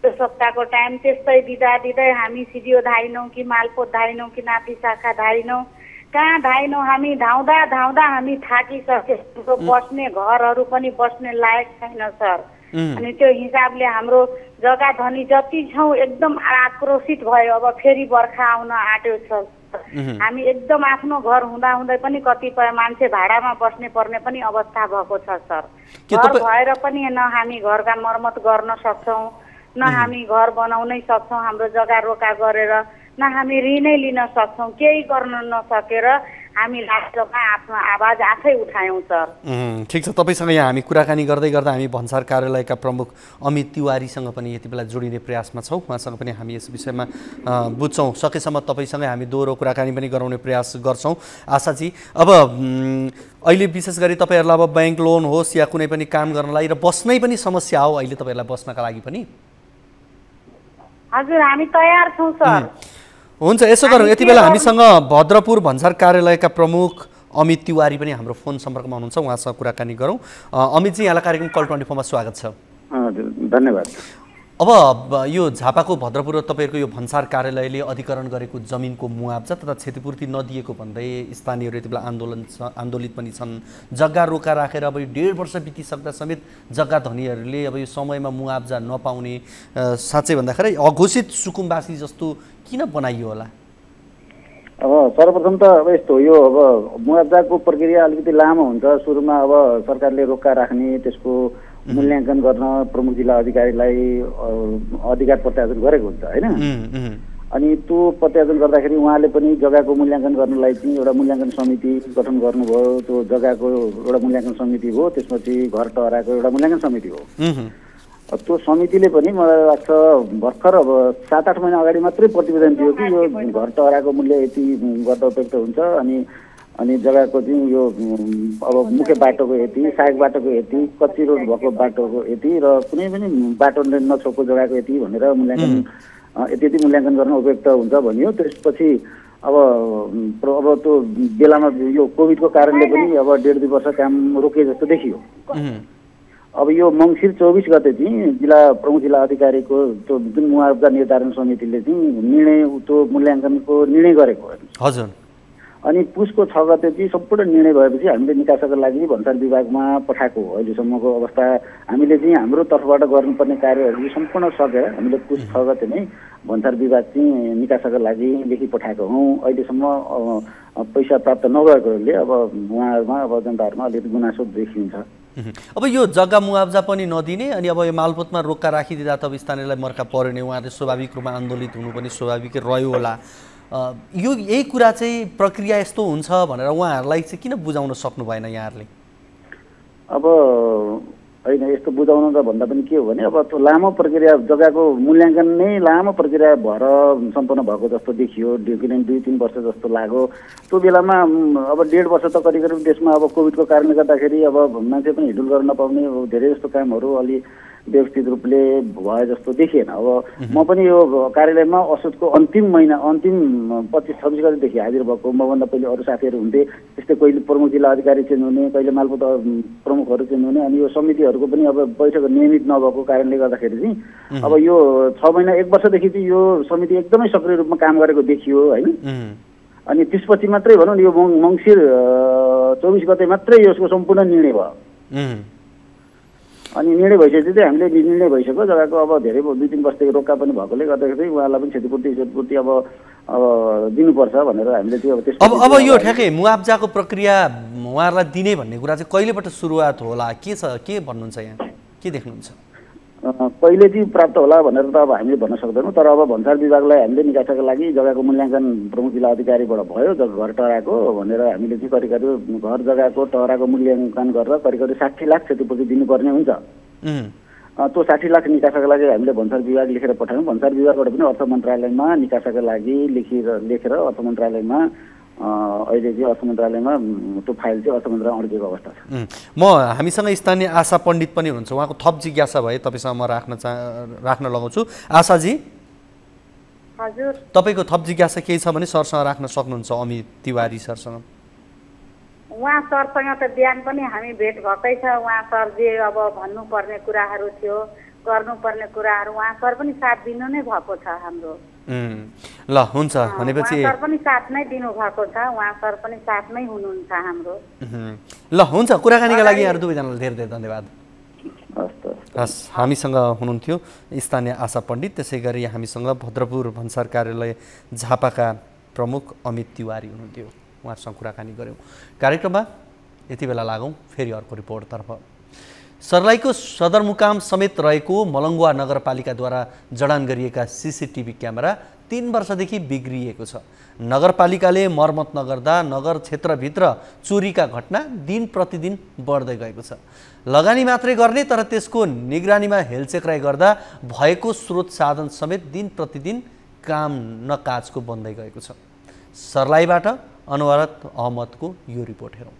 Speaker 6: 10 हप्ताको टाइम, त्यस्तै दिँदै हामी सिडिओ धाइनौँ कि मालपोत धाइनौँ कि नापी शाखा धाइनौँ, कहाँ धाइनौँ। हामी धाउँदा हामी थाकिसक्यो। बस्ने घरहरू पनि बस्ने लायक छैन सर। अनि त्यो हिसाबले हाम्रो जग्गा धनी जति छौँ एकदम आक्रोशित भयो। अब फेरि बर्खा आउन आँट्यो छ। हामी एकदम आफ्नो घर हुँदै पनि कतिपय मान्छे भाडामा बस्ने पर्ने पनि अवस्था भएको छ सर। घर भएर पनि न हामी घरका मर्मत गर्न सक्छौँ, न हामी घर बनाउनै सक्छौँ हाम्रो जग्गा रोका गरेर, न हामी ऋणै लिन सक्छौँ। केही गर्न नसकेर हामी लास्टमा आफ्नो आवाज आफै उठायौँ सर।
Speaker 1: ठिक छ, तपाईँसँग यहाँ हामी कुराकानी गर्दै गर्दा हामी भन्सार कार्यालयका प्रमुख अमित तिवारीसँग पनि यति बेला जोडिने प्रयासमा छौँ। उहाँसँग पनि हामी यस विषयमा बुझ्छौँ। सकेसम्म तपाईँसँगै हामी दोहोरो कुराकानी पनि गराउने प्रयास गर्छौँ। आशाजी, अब अहिले विशेष गरी तपाईँहरूलाई अब ब्याङ्क लोन होस् या कुनै पनि काम गर्नलाई र बस्नै पनि समस्या हो अहिले तपाईँहरूलाई बस्नका लागि पनि?
Speaker 6: हजुर, हामी तयार छौँ सर।
Speaker 1: हुन्छ, यसो गरौँ, यति बेला हामीसँग भद्रपुर भन्सार कार्यालयका प्रमुख अमित तिवारी पनि हाम्रो फोन सम्पर्कमा हुनुहुन्छ। उहाँसँग कुराकानी गरौँ। अमितजी, यहाँलाई कार्यक्रम कल 24 मा स्वागत छ।
Speaker 9: हजुर, धन्यवाद।
Speaker 1: अब यो झापाको भद्रपुर र तपाईँहरूको यो भन्सार कार्यालयले अधिग्रहण गरेको जमिनको मुआब्जा तथा क्षतिपूर्ति नदिएको भन्दै स्थानीयहरू यति बेला आन्दोलित पनि छन्। जग्गा रोका राखेर अब यो 1.5 वर्ष बितिसक्दा समेत जग्गा धनीहरूले अब यो समयमा मुआब्जा नपाउने, साँच्चै भन्दाखेरि अघोषित सुकुम्बासी जस्तो किन बनाइयो होला?
Speaker 9: अब सर्वप्रथम त अब यस्तो हो, यो अब मुआब्जाको प्रक्रिया अलिकति लामो हुन्छ। सुरुमा अब सरकारले रोक्का राख्ने, त्यसको मूल्याङ्कन गर्न प्रमुख जिल्ला अधिकारीलाई अधिकार प्रत्यार्जन गरेको हुन्छ हैन। अनि त्यो प्रत्यार्जन गर्दाखेरि उहाँले पनि जग्गाको मूल्याङ्कन गर्नलाई चाहिँ एउटा मूल्याङ्कन समिति गठन गर्नुभयो। त्यो जग्गाको एउटा मूल्याङ्कन समिति हो, त्यसपछि घर टहराको एउटा मूल्याङ्कन समिति हो। त्यो समितिले पनि मलाई लाग्छ भर्खर अब 7-8 महिना अगाडि मात्रै प्रतिवेदन दियो कि यो घर टहराको मूल्य यति गर्दा उपयुक्त हुन्छ, अनि जग्गाको चाहिँ यो अब मुख्य बाटोको यति, सहायक बाटोको यति, कच्ची रोड भएको बाटोको यति र कुनै पनि बाटो नछोएको जग्गाको यति भनेर मूल्याङ्कन यति मूल्याङ्कन गर्न उपयुक्त हुन्छ भनियो। त्यसपछि अब त्यो बेलामा यो कोभिडको कारणले पनि अब 1.5-2 वर्ष काम रोकिए जस्तो देखियो। अब यो मङ्सिर 24 गते चाहिँ प्रमुख जिल्ला अधिकारीको त्यो जुन मुआब्जा निर्धारण समितिले चाहिँ त्यो मूल्याङ्कनको निर्णय गरेको हो।
Speaker 1: हजुर।
Speaker 9: अनि पुसको 6 गते चाहिँ सम्पूर्ण निर्णय भएपछि हामीले निकासाको लागि भन्सार विभागमा पठाएको हो। अहिलेसम्मको अवस्था हामीले चाहिँ हाम्रो तर्फबाट गर्नुपर्ने कार्यहरू सम्पूर्ण सकेर हामीले पुस 6 गते नै भन्सार विभाग चाहिँ निकासाको लागि लेखी पठाएको हौँ। अहिलेसम्म पैसा प्राप्त नभएकोले अब उहाँहरूमा अब जनताहरूमा अलिकति गुनासो देखिन्छ।
Speaker 1: अब यो जग्गा मुआब्जा पनि नदिने अनि अब यो मालपोतमा रोक्का राखिदिँदा त अब स्थानीयलाई मर्का पर्यो नि, उहाँहरूले स्वाभाविक रूपमा आन्दोलित हुनु पनि स्वाभाविकै रह्यो होला। यो यही कुरा चाहिँ प्रक्रिया यस्तो हुन्छ भनेर उहाँहरूलाई चाहिँ किन बुझाउन सक्नु भएन यहाँहरूले?
Speaker 9: अब होइन यस्तो बुझाउन त भन्दा पनि के हो भने अब त्यो लामो प्रक्रिया जग्गाको मूल्याङ्कन नै लामो प्रक्रिया भएर सम्पन्न भएको जस्तो देखियो। किनभने 2-3 वर्ष जस्तो लाग्यो। त्यो बेलामा अब 1.5 वर्ष त करिब करिब देशमा अब कोभिडको कारणले गर्दाखेरि अब मान्छे पनि हिँडुल गर्न नपाउने धेरै जस्तो कामहरू अलि व्यवस्थित रूपले भए जस्तो देखिएन। अब म पनि यो कार्यालयमा असोजको अन्तिम 25-26 गतेदेखि हाजिर भएको। मभन्दा पहिले अरू साथीहरू हुन्थे, त्यस्तै कहिले प्रमुख जिल्ला अधिकारी चेन्ज हुने, कहिले मालपोत प्रमुखहरू चेन्ज हुने, अनि यो समितिहरूको पनि अब बैठक नियमित नभएको कारणले गर्दाखेरि चाहिँ अब यो 6 महिना 1 वर्षदेखि चाहिँ यो समिति एकदमै सक्रिय रूपमा काम गरेको देखियो होइन। अनि त्यसपछि मात्रै भनौँ न यो मङ्सिर 24 गते मात्रै यसको सम्पूर्ण निर्णय भयो। अनि निर्णय भइसकेपछि चाहिँ हामीले निर्णय भइसक्यो जग्गाको अब धेरै 2-3 वर्षदेखि रोक्का पनि भएकोले गर्दाखेरि उहाँलाई पनि क्षतिपूर्ति अब दिनुपर्छ भनेर हामीले त्यो
Speaker 1: अब यो ठ्याक्कै मुआब्जाको प्रक्रिया उहाँहरूलाई दिने भन्ने कुरा चाहिँ कहिलेबाट सुरुवात होला, के छ, के भन्नुहुन्छ यहाँ, के देख्नुहुन्छ?
Speaker 9: पहिले चाहिँ प्राप्त होला भनेर त अब हामीले भन्न सक्दैनौँ। तर अब भन्सार विभागलाई हामीले निकासाको लागि जग्गाको मूल्याङ्कन प्रमुख जिल्ला अधिकारीबाट भयो, घर टहराको भनेर हामीले चाहिँ करिब करिब घर जग्गाको टहराको मूल्याङ्कन गरेर करिब करिब 60 लाख क्षतिपूर्ति दिनुपर्ने हुन्छ। त्यो 60 लाख निकासाको लागि हामीले भन्सार विभाग लेखेर पठायौँ। भन्सार विभागबाट पनि अर्थ मन्त्रालयमा निकासाको लागि लेखेर अर्थ मन्त्रालयमा अहिले चाहिँ अर्थ मन्त्रालयमा त्यो फाइल चाहिँ अर्थ मन्त्रालयमा अड्केको अवस्था छ।
Speaker 1: हामीसँग स्थानीय आशा पण्डित पनि हुनुहुन्छ, उहाँको थप जिज्ञासा भए तपाईँसँग म राख्न लगाउँछु। आशाजी,
Speaker 6: हजुर,
Speaker 1: तपाईँको थप जिज्ञासा केही छ भने सरसँग राख्न सक्नुहुन्छ, अमित तिवारी सरसँग।
Speaker 6: उहाँ सरसँग त बिहान पनि हामी भेट भएकै छ। उहाँ सर जे अब भन्नुपर्ने कुराहरू थियो, गर्नुपर्ने कुराहरू उहाँ सर पनि साथ दिनु नै भएको छ हाम्रो।
Speaker 1: ल हुन्छ भनेपछि
Speaker 6: सर पनि साथ नै दिनु भएको छ, उहाँ सर पनि साथमै हुनुहुन्छ हाम्रो।
Speaker 1: ल हुन्छ, कुराकानीका लागि यहाँहरू दुवैजनालाई धेरै धेरै धन्यवाद। हस्, हामीसँग हुनुहुन्थ्यो स्थानीय आशा पण्डित, त्यसै गरी हामीसँग भद्रपुर भन्सार कार्यालय झापाका प्रमुख अमित तिवारी हुनुहुन्थ्यो। उहाँहरूसँग कुराकानी गऱ्यौँ। कार्यक्रममा यति बेला लागौँ फेरि अर्को रिपोर्टतर्फ। सर्लाहीको सदरमुकाम समेत रहेको मलङ्गुवा नगरपालिकाद्वारा जडान गरिएका सीसीटीभी क्यामेरा 3 वर्षदेखि बिग्रिएको छ। नगरपालिकाले मर्मत नगर्दा नगर क्षेत्रभित्र चोरीका घटना दिन प्रतिदिन बढ्दै गएको छ। लगानी मात्रै गर्ने तर त्यसको निगरानीमा हेलचेक्राइ गर्दा भएको स्रोत साधन समेत दिन प्रतिदिन काम नकाजको बन्दै गएको छ। सर्लाहीबाट अनवरत अहमदको यो रिपोर्ट हेरौँ।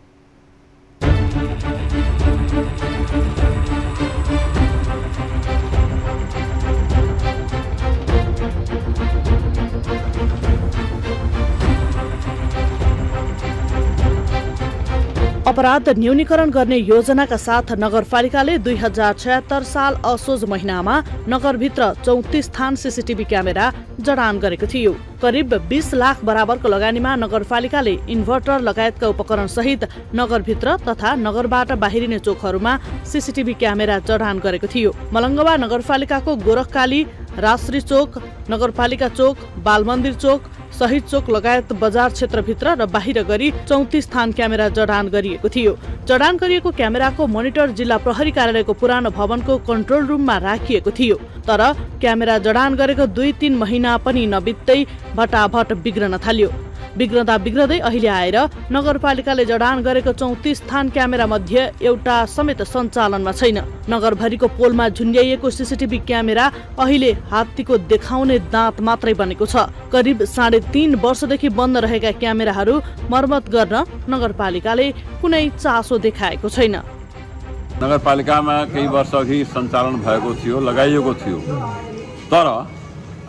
Speaker 10: अपराध न्यूनीकरण गर्ने योजनाका साथ नगरपालिकाले 2076 साल असोज महिनामा नगरभित्र 34 स्थान सीसीटीभी क्यामेरा जडान गरेको थियो। करिब 20 लाख बराबरको लगानीमा नगरपालिकाले इन्भर्टर लगायतका उपकरण सहित नगरभित्र तथा नगरबाट बाहिरिने चोकहरूमा सीसीटीभी क्यामेरा जडान गरेको थियो। मलङ्गवा नगरपालिकाको गोरखकाली, राश्री चोक, नगरपालिका चोक, बालमन्दिर चोक, शहीद चोक लगायत बजार क्षेत्रभित्र र बाहिर गरी 34 स्थान क्यामेरा जडान गरिएको थियो। जडान गरिएको क्यामेराको मोनिटर जिल्ला प्रहरी कार्यालयको पुरानो भवनको कन्ट्रोल रुममा राखिएको थियो। तर क्यामेरा जडान गरेको 2-3 महिना पनि नबित्दै भटाभट बिग्रन थाल्यो। बिग्रदा बिग्रदै अहिले आएर नगरपालिकाले जडान गरेको 34 स्थान क्यामेरा मध्ये एउटा समेत सञ्चालनमा छैन। नगरभरिको पोलमा झुन्ड्याइएको सीसीटीभी क्यामेरा अहिले हात्तीको देखाउने दाँत मात्रै बनेको छ। करिब 3.5 वर्षदेखि बन्द रहेका क्यामेराहरू मर्मत गर्न नगरपालिकाले कुनै चासो देखाएको छैन।
Speaker 11: नगरपालिकामा केही वर्ष अघि सञ्चालन भएको थियो, लगाइएको थियो, तर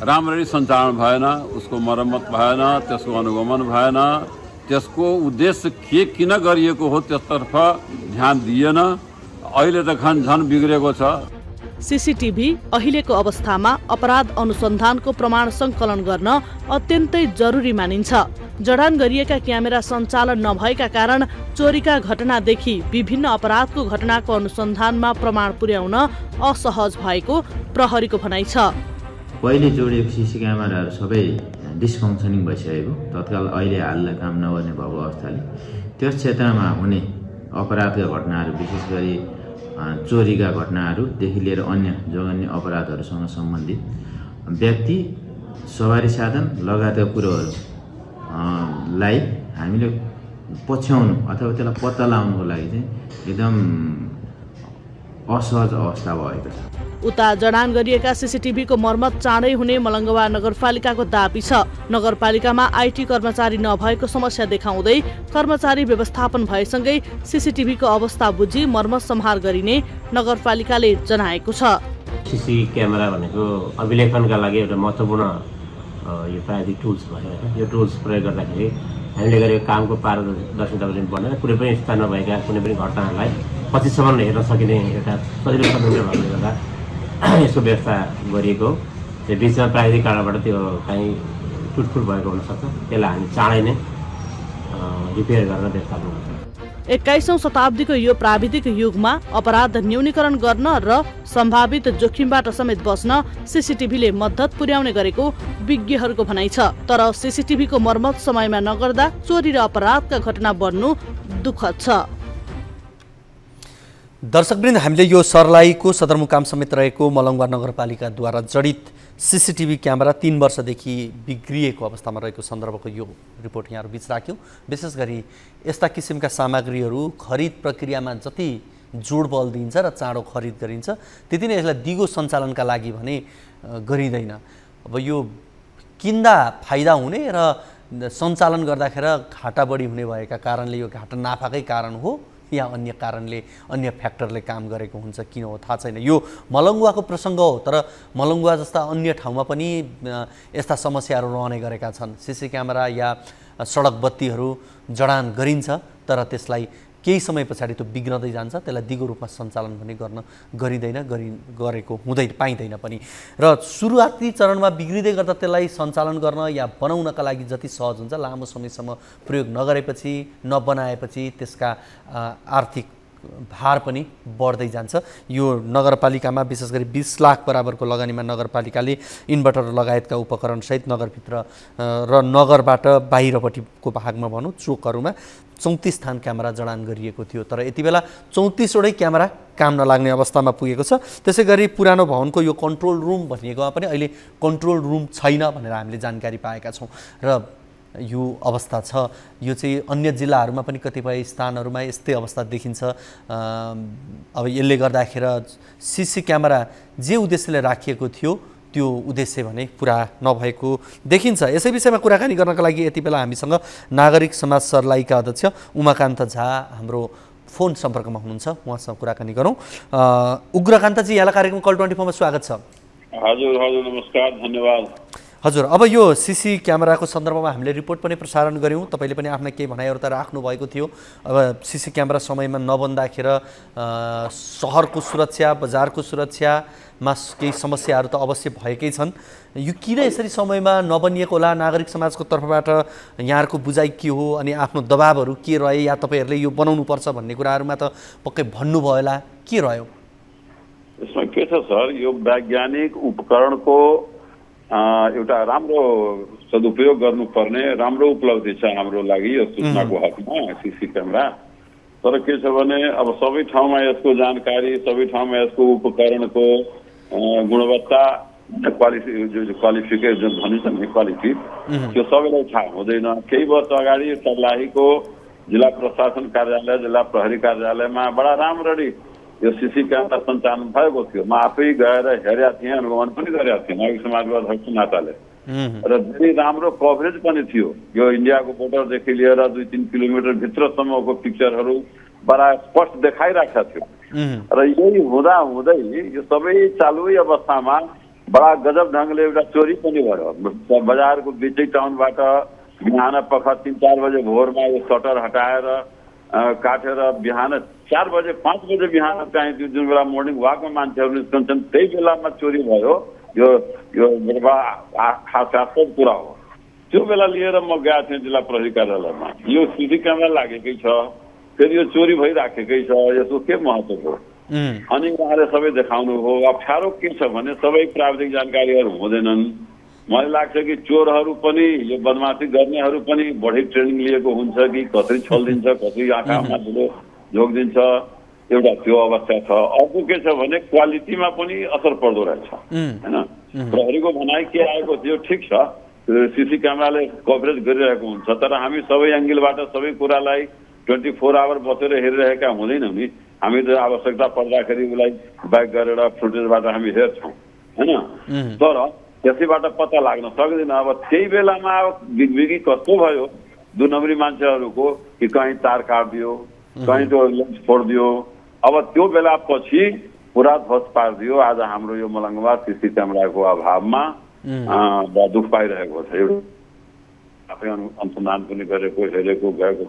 Speaker 11: राम्ररी सञ्चालन भएन, उसको मर्मत भएन, त्यसको अनुगमन भएन, त्यसको उद्देश्य के किन गरिएको हो त्यसतर्फ ध्यान दिएन। अहिले त झन बिग्रेको छ।
Speaker 10: सीसीटीभी अहिलेको अवस्थामा अपराध अनुसन्धानको प्रमाण सङ्कलन गर्न अत्यन्तै जरुरी मानिन्छ। जडान गरिएका क्यामेरा सञ्चालन नभएका कारण चोरीका घटनादेखि विभिन्न अपराधको घटनाको अनुसन्धानमा प्रमाण पुर्याउन असहज भएको प्रहरीको भनाइ छ।
Speaker 12: पहिले जोडिएको सीसी क्यामेराहरू सबै डिसफङ्सनिङ भइसकेको, तत्काल अहिले हाललाई काम नगर्ने भएको अवस्थाले त्यस क्षेत्रमा हुने अपराधका घटनाहरू विशेष गरी चोरीका घटनाहरूदेखि लिएर अन्य जघन्य अपराधहरूसँग सम्बन्धित व्यक्ति, सवारी साधन लगायतका कुरोहरूलाई हामीले पछ्याउनु अथवा त्यसलाई पत्ता लगाउनुको लागि चाहिँ एकदम असहज अवस्था भएको छ।
Speaker 10: उता जडान गरिएका सीसीटीभीको मर्मत चाँडै हुने मलङ्गवा नगरपालिकाको दाबी छ। नगरपालिकामा आईटी कर्मचारी नभएको समस्या देखाउँदै कर्मचारी व्यवस्थापन भएसँगै सीसीटीभीको अवस्था बुझी मर्मत सम्हार गरिने नगरपालिकाले जनाएको छ।
Speaker 13: सीसी क्यामेरा भनेको अभिलेखनका लागि एउटा महत्त्वपूर्ण यो प्राविधिक टुल्स भयो होइन। यो टुल्स प्रयोग गर्दाखेरि हामीले गरेको कामको पारदर्शिता पनि बढ्दैन, कुनै पनि स्थानमा भएका कुनै पनि घटनाहरूलाई पछिसम्म हेर्न सकिने एउटा सजिलो तन्त्र भएकोले गर्दा यसको व्यवस्था गरिएको हो। त्यो बिचमा प्राविधिक कारणबाट त्यो कहीँ टुटफुट भएको हुनसक्छ, त्यसलाई हामी चाँडै नै रिपेयर गर्न व्यवस्थापन गर्छौँ।
Speaker 10: 21औं शताब्दीको यो प्राविधिक युगमा अपराध न्यूनीकरण गर्न र सम्भावित जोखिमबाट समेत बच्न सीसीटीभीले मद्दत पुर्याउने गरेको विज्ञहरूको भनाइ छ। तर सीसीटीभीको मर्मत समयमा नगर्दा चोरी र अपराधका घटना बढ्नु दुःखद छ।
Speaker 1: दर्शकवृन्द, हामीले यो सर्लाहीको सदरमुकाम समेत रहेको मलङ्गवा नगरपालिकाद्वारा जडित सीसीटीभी क्यामेरा 3 वर्षदेखि बिग्रिएको अवस्थामा रहेको सन्दर्भको यो रिपोर्ट यहाँहरू बीच राख्यौँ। विशेष गरी यस्ता किसिमका सामग्रीहरू खरिद प्रक्रियामा जति जोडबल दिइन्छ र चाँडो खरिद गरिन्छ त्यति नै यसलाई दिगो सञ्चालनका लागि भने गरिँदैन। अब यो किन्दा फाइदा हुने र सञ्चालन गर्दाखेरि घाटा बढी हुने भएका कारणले यो घाटा नाफाकै कारण हो या अन्य कारणले अन्य फ्याक्टरले काम गरेको हुन्छ, किन हो थाहा छैन। यो मलङ्गवाको प्रसङ्ग हो, तर मलङ्गवा जस्ता अन्य ठाउँमा पनि यस्ता समस्याहरू रहने गरेका छन्। सीसी क्यामेरा या सडक बत्तीहरू जडान गरिन्छ तर त्यसलाई केही समय पछाडि त्यो बिग्रदै जान्छ, त्यसलाई दिगो रूपमा सञ्चालन पनि गर्न गरिँदैन, गरेको पाइँदैन पनि। र सुरुवाती चरणमा बिग्रिँदै गर्दा त्यसलाई सञ्चालन गर्न या बनाउनका लागि जति सहज हुन्छ लामो समयसम्म प्रयोग नगरेपछि नबनाएपछि त्यसका आर्थिक भार पनि बढ्दै जान्छ। यो नगरपालिकामा विशेष गरी 20 लाख बराबरको लगानीमा नगरपालिकाले इन्भर्टर लगायतका उपकरणसहित नगरभित्र र नगरबाट बाहिरपट्टिको भागमा भनौँ चोकहरूमा 34 स्थान क्यामेरा जडान गरिएको थियो। तर यति बेला 34वटै क्यामेरा काम नलाग्ने अवस्थामा पुगेको छ। त्यसै गरी पुरानो भवनको यो कन्ट्रोल रुम भनिएकोमा पनि अहिले कन्ट्रोल रुम छैन भनेर हामीले जानकारी पाएका छौँ र यो अवस्था छ। यो चाहिँ अन्य जिल्लाहरूमा पनि कतिपय स्थानहरूमा यस्तै अवस्था देखिन्छ। अब यसले गर्दाखेरि सीसी क्यामेरा जे उद्देश्यले राखिएको थियो त्यो उद्देश्य भने पुरा नभएको देखिन्छ। यसै विषयमा कुराकानी गर्नका लागि यति बेला हामीसँग नागरिक समाज सर्लाहीका अध्यक्ष उमाकान्त झा हाम्रो फोन सम्पर्कमा हुनुहुन्छ, उहाँसँग कुराकानी गरौँ। उग्रकान्तजी, यहाँलाई कार्यक्रम कल 24 मा स्वागत छ।
Speaker 11: हजुर हजुर, नमस्कार, धन्यवाद।
Speaker 1: हजुर, अब यो सीसी क्यामेराको सन्दर्भमा हामीले रिपोर्ट पनि प्रसारण गऱ्यौँ, तपाईँले पनि आफ्ना केही भनाइहरू त राख्नुभएको थियो। अब सीसी क्यामेरा समयमा नबन्दाखेरि सहरको सुरक्षा, बजारको सुरक्षामा केही समस्याहरू त अवश्य भएकै छन्। यो किन यसरी समयमा नबनिएको होला? नागरिक समाजको तर्फबाट यहाँहरूको बुझाइ के हो अनि आफ्नो दबाबहरू के रहे या तपाईँहरूले यो बनाउनुपर्छ भन्ने कुराहरूमा त पक्कै भन्नुभयो होला, के रह्यो?
Speaker 11: यसमा के छ सर, यो वैज्ञानिक उपकरणको एउटा राम्रो सदुपयोग गर्नुपर्ने राम्रो उपलब्धि छ हाम्रो लागि यो सूचनाको हकमा सीसी क्यामेरा। तर के छ भने अब सबै ठाउँमा यसको जानकारी, सबै ठाउँमा यसको उपकरणको गुणवत्ता, क्वालिफिकेसन भनिन्छ नि क्वालिटी, त्यो सबैलाई थाहा हुँदैन। केही वर्ष अगाडि सर्लाहीको जिल्ला प्रशासन कार्यालय, जिल्ला प्रहरी कार्यालयमा बडा राम्ररी यो सीसी क्यामेरा सञ्चालन भएको थियो। म आफै गएर हेरेका थिएँ, अनुगमन पनि गरेका थिएँ नागरिक समाजको अध्यक्ष नाताले, र धेरै राम्रो कभरेज पनि थियो। यो इन्डियाको बोर्डरदेखि लिएर 2-3 किलोमिटर भित्रसम्मको पिक्चरहरू बडा स्पष्ट देखाइरहेका थियो। र यही हुँदा हुँदै यो सबै चालुै अवस्थामा बडा गजब ढङ्गले एउटा चोरी पनि भयो। बजारको बिचै टाउनबाट बिहान पख 3-4 बजे भोरमा यो सटर हटाएर काटेर बिहान 4 बजे 5 बजे बिहान चाहिँ जुन बेला मर्निङ वाकमा मान्छेहरू निस्कन्छन् त्यही बेलामा चोरी भयो। यो हास्यास्पद कुरा हो। त्यो बेला लिएर म गएको थिएँ जिल्ला प्रहरी कार्यालयमा। यो सीसी क्यामेरा लागेकै छ, फेरि यो चोरी भइराखेकै छ, यसको के महत्त्व हो? अनि उहाँले सबै देखाउनु हो। अप्ठ्यारो के छ भने सबै प्राविधिक जानकारीहरू हुँदैनन्। मलाई लाग्छ कि चोरहरू पनि, यो बदमासी गर्नेहरू पनि बढी ट्रेनिङ लिएको हुन्छ कि कसरी छल्दिन्छ, कसरी आँखामा धुलो झोकिदिन्छ, एउटा त्यो अवस्था छ। अर्को के छ भने क्वालिटीमा पनि असर पर्दो रहेछ होइन। प्रहरीको भनाइ के आएको थियो, ठिक छ सीसी क्यामेराले कभरेज गरिरहेको हुन्छ, तर हामी सबै एङ्गलबाट सबै कुरालाई 24 आवर बसेर हेरिरहेका हुँदैनौँ नि। हामी त आवश्यकता पर्दाखेरि उसलाई ब्याक गरेर फुटेजबाट हामी हेर्छौँ होइन। तर त्यसैबाट पत्ता लाग्न सक्दैन। अब त्यही बेलामा अब बिगबिगी कस्तो भयो 2 नम्बरी मान्छेहरूको कि कहीँ तार काटिदियो, कहीँ त्यो लेन्स फोडिदियो। अब त्यो बेला पछि पुरा ध्वस्त पारिदियो। आज हाम्रो यो मलङ्गवा सीसी क्यामेराको अभावमा दुःख पाइरहेको छ। आफै अनुसन्धान पनि गरेको हेरेको गएको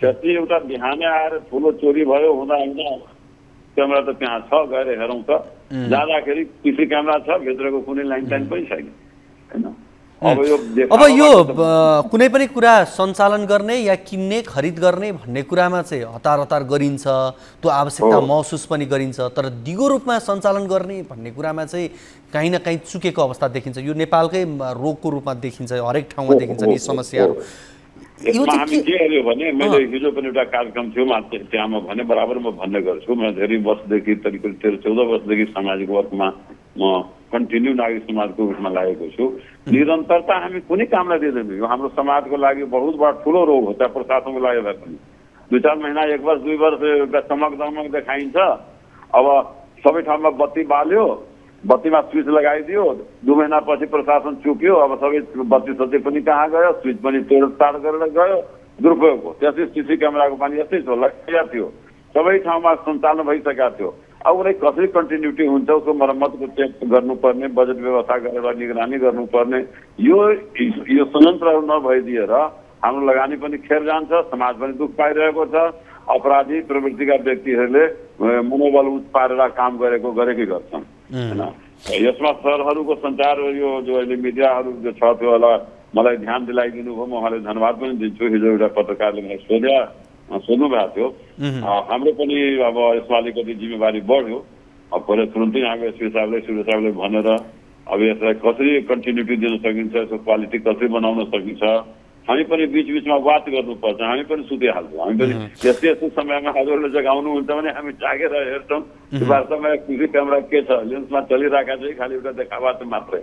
Speaker 11: त्यति एउटा बिहानै आएर ठुलो चोरी भयो हुँदा क्यामेरा त त्यहाँ छ, गएर हेरौँ त। जाँदाखेरि सीसी क्यामेरा छ, भित्रको कुनै लाइन टाइन पनि छैन होइन।
Speaker 1: अब यो कुनै पनि कुरा सञ्चालन गर्ने या किन्ने खरिद गर्ने भन्ने कुरामा चाहिँ हतार गरिन्छ, त्यो आवश्यकता महसुस पनि गरिन्छ। तर दिगो रूपमा सञ्चालन गर्ने भन्ने कुरामा चाहिँ कहीँ न कहीँ चुकेको अवस्था देखिन्छ। यो नेपालकै रोगको रूपमा देखिन्छ, हरेक ठाउँमा देखिन्छ यी समस्याहरू।
Speaker 11: यसमा हामी के गर्यो भने मैले हिजो पनि एउटा कार्यक्रम थियो त्यहाँमा भने बराबर म भन्ने गर्छु। म धेरै वर्षदेखि करिब 13-14 वर्षदेखि सामाजिक वर्कमा म कन्टिन्यू नागरिक समाजको रूपमा लागेको छु। निरन्तरता हामी कुनै कामलाई दिँदैनौँ। यो हाम्रो समाजको लागि बहुत बडा ठुलो रोग हो, त्यहाँ प्रशासनको लागि भए पनि 2-4 महिना 1 वर्ष 2 वर्ष एउटा चमक दमक देखाइन्छ। अब सबै ठाउँमा बत्ती बाल्यो, बत्तीमा स्विच लगाइदियो, 2 महिनापछि प्रशासन चुक्यो। अब सबै बत्ती सत्ती पनि कहाँ गयो, स्विच पनि तोडताड गरेर गयो, दुरुपयोग हो। त्यसै सीसी क्यामेराको पनि यस्तै छ, लगाइएको थियो, सबै ठाउँमा सञ्चालन भइसकेको थियो। अब उसलाई कसरी कन्टिन्युटी हुन्छ, उसको मर्मतको चेक गर्नुपर्ने, बजेट व्यवस्था गरेर निगरानी गर्नुपर्ने। यो संयन्त्रहरू नभइदिएर हाम्रो लगानी पनि खेर जान्छ, समाज पनि दुःख पाइरहेको छ। अपराधी प्रवृत्तिका व्यक्तिहरूले मनोबल उच्च पारेर काम गरेकै गर्छन् होइन। यसमा सरहरूको सञ्चार यो जो अहिले मिडियाहरू जो छ त्यो मलाई ध्यान दिलाइदिनु भयो, म उहाँलाई धन्यवाद पनि दिन्छु। हिजो एउटा पत्रकारले मलाई सोध्नु भएको थियो। हाम्रो पनि अब यसमा अलिकति जिम्मेवारी बढ्यो। अब पहिला तुरुन्तै हामी एसपी साहबले भनेर अब यसलाई कसरी कन्टिन्युटी दिन सकिन्छ, यसको क्वालिटी कसरी बनाउन सकिन्छ, हामी पनि बिचबिचमा बात गर्नुपर्छ। हामी पनि सुतिहाल्छौँ। हामी पनि यस्तो समयमा हजुरले जगाउनुहुन्छ भने हामी जागेर हेर्छौँ वास्तवमा सीसी क्यामेरा के छ, लेन्समा चलिरहेका चाहिँ खालि एउटा देखावा मात्रै।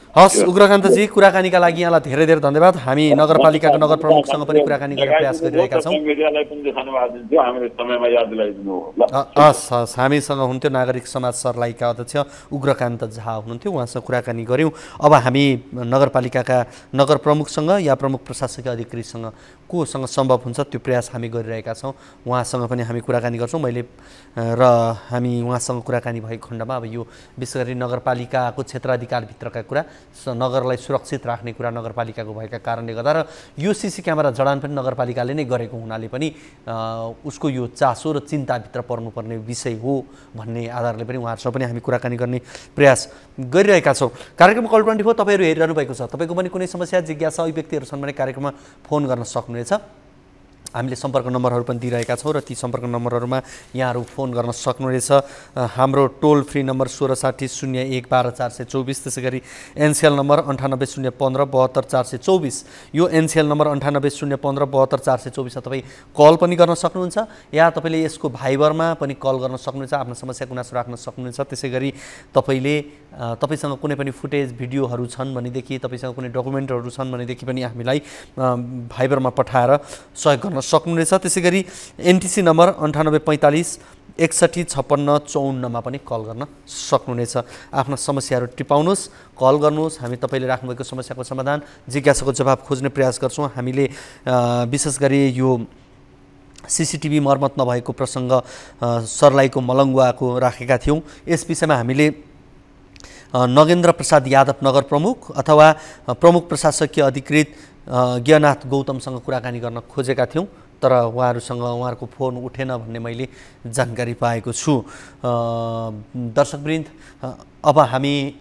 Speaker 1: हस् उग्रकान्तजी, कुराकानीका लागि यहाँलाई धेरै धेरै धन्यवाद। हामी नगरपालिकाको नगर प्रमुखसँग पनि कुराकानी गर्ने प्रयास गरिरहेका छौँ।
Speaker 11: मिडियालाई पनि धन्यवाद दिन्छु, हाम्रो समयमा याद दिलाइदिनु हो।
Speaker 1: हस् हामीसँग हुनुहुन्थ्यो नागरिक समाज सर्लाहीका अध्यक्ष उग्रकान्त झा हुनुहुन्थ्यो, उहाँसँग कुराकानी गऱ्यौँ। अब हामी नगरपालिकाका नगर प्रमुखसँग या प्रमुख प्रशासकीय अधिकारीसँग कोसँग सम्भव हुन्छ त्यो प्रयास हामी गरिरहेका छौँ। उहाँसँग पनि हामी कुराकानी गर्छौँ। हामी उहाँसँग कुराकानी भएको खण्डमा अब यो विशेष गरी नगरपालिकाको क्षेत्राधिकारभित्रका कुरा, नगरलाई सुरक्षित राख्ने कुरा नगरपालिकाको भएका कारणले गर्दा र यो सीसी क्यामेरा जडान पनि नगरपालिकाले नै गरेको हुनाले पनि उसको यो चासो र चिन्ताभित्र पर्नुपर्ने विषय हो भन्ने आधारले पनि उहाँहरूसँग पनि हामी कुराकानी गर्ने प्रयास गरिरहेका छौँ। कार्यक्रम कल 24 तपाईँहरू हेरिरहनु भएको छ। तपाईँको पनि कुनै समस्या जिज्ञासा अभिव्यक्तिहरू छन् भने कार्यक्रममा फोन गर्न सक्नुहुनेछ। हामीले सम्पर्क नम्बरहरू पनि दिइरहेका छौँ र ती सम्पर्क नम्बरहरूमा यहाँहरू फोन गर्न सक्नुहुनेछ। हाम्रो टोल फ्री नम्बर 1660-112-424, त्यसै गरी एनसिएल नम्बर 9801572424। यो एनसिएल नम्बर 9801572424 तपाईँ कल पनि गर्न सक्नुहुन्छ या तपाईँले यसको भाइबरमा पनि कल गर्न सक्नुहुन्छ, आफ्नो समस्या गुनासो राख्न सक्नुहुन्छ। त्यसै गरी तपाईँसँग कुनै पनि फुटेज भिडियोहरू छन् भनेदेखि, तपाईँसँग कुनै डकुमेन्टहरू छन् भनेदेखि पनि हामीलाई भाइबरमा पठाएर सहयोग गर्न सक्नुहुनेछ। त्यसै गरी एनटिसी नम्बर 9845-615654 पनि कल गर्न सक्नुहुनेछ। आफ्ना समस्याहरू टिपाउनुहोस्, कल गर्नुहोस्। हामी तपाईँले राख्नुभएको समस्याको समाधान, जिज्ञासाको जवाब खोज्ने प्रयास गर्छौँ। हामीले विशेष गरी यो सीसीटीभी मर्मत नभएको प्रसङ्ग सर्लाहीको मलङ्गुवाको राखेका थियौँ। यस विषयमा हामीले नगेन्द्र प्रसाद यादव नगर प्रमुख अथवा प्रमुख प्रशासकीय अधिकृत ज्ञनाथ गौतमसँग कुराकानी गर्न खोजेका थियौँ, तर उहाँहरूको फोन उठेन भन्ने मैले जानकारी पाएको छु। दर्शकवृन्द, अब हामी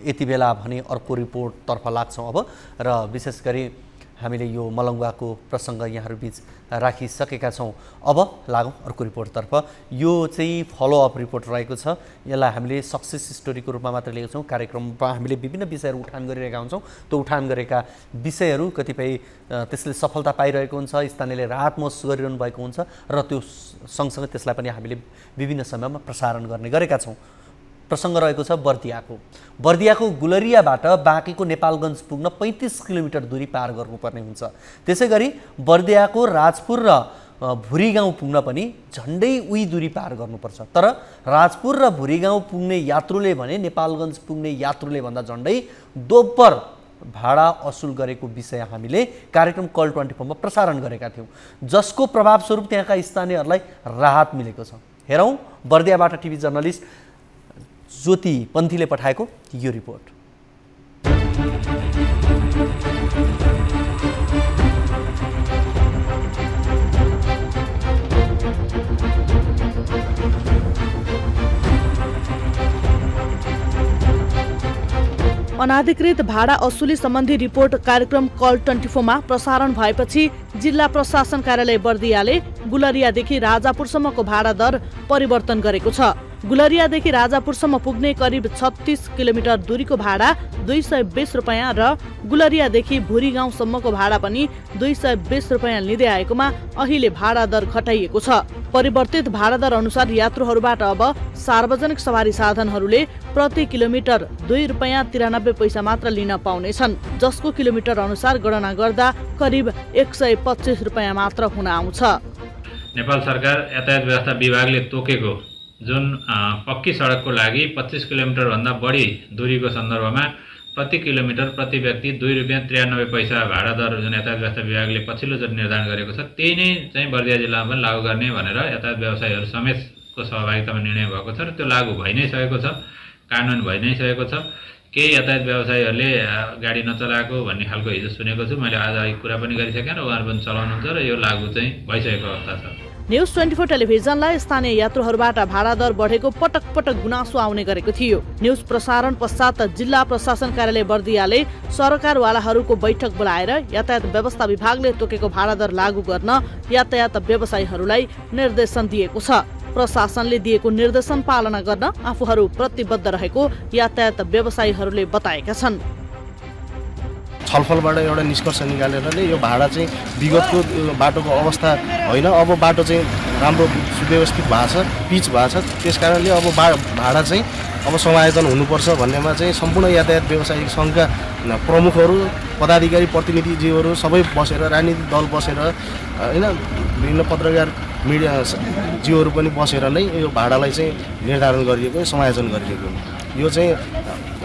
Speaker 1: यति बेला भने अर्को रिपोर्टतर्फ लाग्छौँ अब, र विशेष गरी हामीले यो मलङ्गुवाको प्रसङ्ग यहाँहरू बीच राखिसकेका छौँ। अब लागौँ अर्को रिपोर्टतर्फ। यो चाहिँ फलोअप रिपोर्ट रहेको छ। यसलाई हामीले सक्सेस स्टोरीको रूपमा मात्र लिएको छौँ। कार्यक्रममा हामीले विभिन्न विषयहरू उठान गरिरहेका हुन्छौँ। त्यो उठान गरेका विषयहरू कतिपय त्यसले सफलता पाइरहेको हुन्छ, स्थानीयले राहत महसुस गरिरहनु भएको हुन्छ र त्यो सँगसँगै त्यसलाई पनि हामीले विभिन्न समयमा प्रसारण गर्ने गरेका छौँ। प्रसङ्ग रहेको छ बर्दियाको गुलरियाबाट बाँकेको नेपालगञ्ज पुग्न 35 किलोमिटर दूरी पार गर्नुपर्ने हुन्छ। त्यसै गरी बर्दियाको राजपुर र भुरी गाउँ पुग्न पनि झन्डै उही दूरी पार गर्नुपर्छ। तर राजपुर र भुरी गाउँ पुग्ने यात्रुले भने नेपालगञ्ज पुग्ने यात्रुले भन्दा झन्डै दोब्बर भाडा असुल गरेको विषय हामीले कार्यक्रम कल 24 मा प्रसारण गरेका थियौँ, जसको प्रभावस्वरूप त्यहाँका स्थानीयहरूलाई राहत मिलेको छ। हेरौँ बर्दियाबाट टिभी जर्नलिस्ट ज्योति पन्थीले पठाएको यो रिपोर्ट।
Speaker 10: अनाधिकृत भाडा असुली सम्बन्धी रिपोर्ट कार्यक्रम कल 24 मा प्रसारण भएपछि जिल्ला प्रशासन कार्यालय बर्दियाले गुलरियादेखि राजापुरसम्मको भाडा दर परिवर्तन गरेको छ। गुलरियादेखि राजापुरसम्म पुग्ने करिब 36 किलोमिटर दूरीको भाडा 220 रुपैयाँ र गुलरियादेखि भुरी गाउँसम्मको भाडा पनि 220 रुपैयाँ लिँदै आएकोमा अहिले भाडा दर घटाइएको छ। परिवर्तित भाडा दर अनुसार यात्रुहरूबाट अब सार्वजनिक सवारी साधनहरूले प्रति किलोमिटर 2 रुपैयाँ 93 पैसा मात्र लिन पाउनेछन्, जसको किलोमिटर अनुसार गणना गर्दा करिब 125 रुपैयाँ मात्र हुन आउँछ।
Speaker 14: नेपाल सरकार यातायात व्यवस्था विभागले तोकेको जुन पक्की सडकको लागि 25 किलोमिटर भन्दा बढी दूरीको सन्दर्भमा प्रति किलोमिटर प्रति व्यक्ति 2 रुपैयाँ 93 पैसा भाडा दर जुन यातायात व्यवस्था विभागले पछिल्लो चोटि निर्धारण गरेको छ, त्यही नै चाहिँ बर्दिया जिल्लामा पनि लागू गर्ने भनेर यातायात व्यवसायीहरू समेतको सहभागितामा निर्णय भएको छ र त्यो लागू भइ नै सकेको छ, कानुन भइ नै सकेको छ। केही यातायात व्यवसायीहरूले गाडी नचलाएको भन्ने खालको हिजो सुनेको छु, मैले आज कुरा पनि गरिसकेँ र उहाँहरू पनि चलाउनुहुन्छ र यो लागू चाहिँ भइसकेको अवस्था छ।
Speaker 10: न्युज 24 टेलिभिजनलाई स्थानीय यात्रुहरूबाट भाडा दर बढेको पटक पटक गुनासो आउने गरेको थियो। न्युज प्रसारण पश्चात जिल्ला प्रशासन कार्यालय बर्दियाले सरकारवालाहरूको बैठक बोलाएर यातायात व्यवस्था विभागले तोकेको भाडा दर लागू गर्न यातायात व्यवसायीहरूलाई निर्देशन दिएको छ। प्रशासनले दिएको निर्देशन पालना गर्न आफूहरू प्रतिबद्ध रहेको यातायात व्यवसायीहरूले बताएका छन्।
Speaker 4: छलफलबाट एउटा निष्कर्ष निकालेर यो भाडा चाहिँ विगतको बाटोको अवस्था होइन, अब बाटो चाहिँ राम्रो सुव्यवस्थित भएको छ, पिच भएको छ, त्यसकारणले अब भाडा चाहिँ अब समायोजन हुनुपर्छ भन्नेमा चाहिँ सम्पूर्ण यातायात व्यवसायिक सङ्घका प्रमुखहरू, पदाधिकारी, प्रतिनिधिज्यूहरू सबै बसेर, राजनीतिक दल बसेर होइन, विभिन्न पत्रकार मिडिया जीवहरू पनि बसेर नै यो भाडालाई चाहिँ निर्धारण गरिएको, समायोजन गरिएको। यो चाहिँ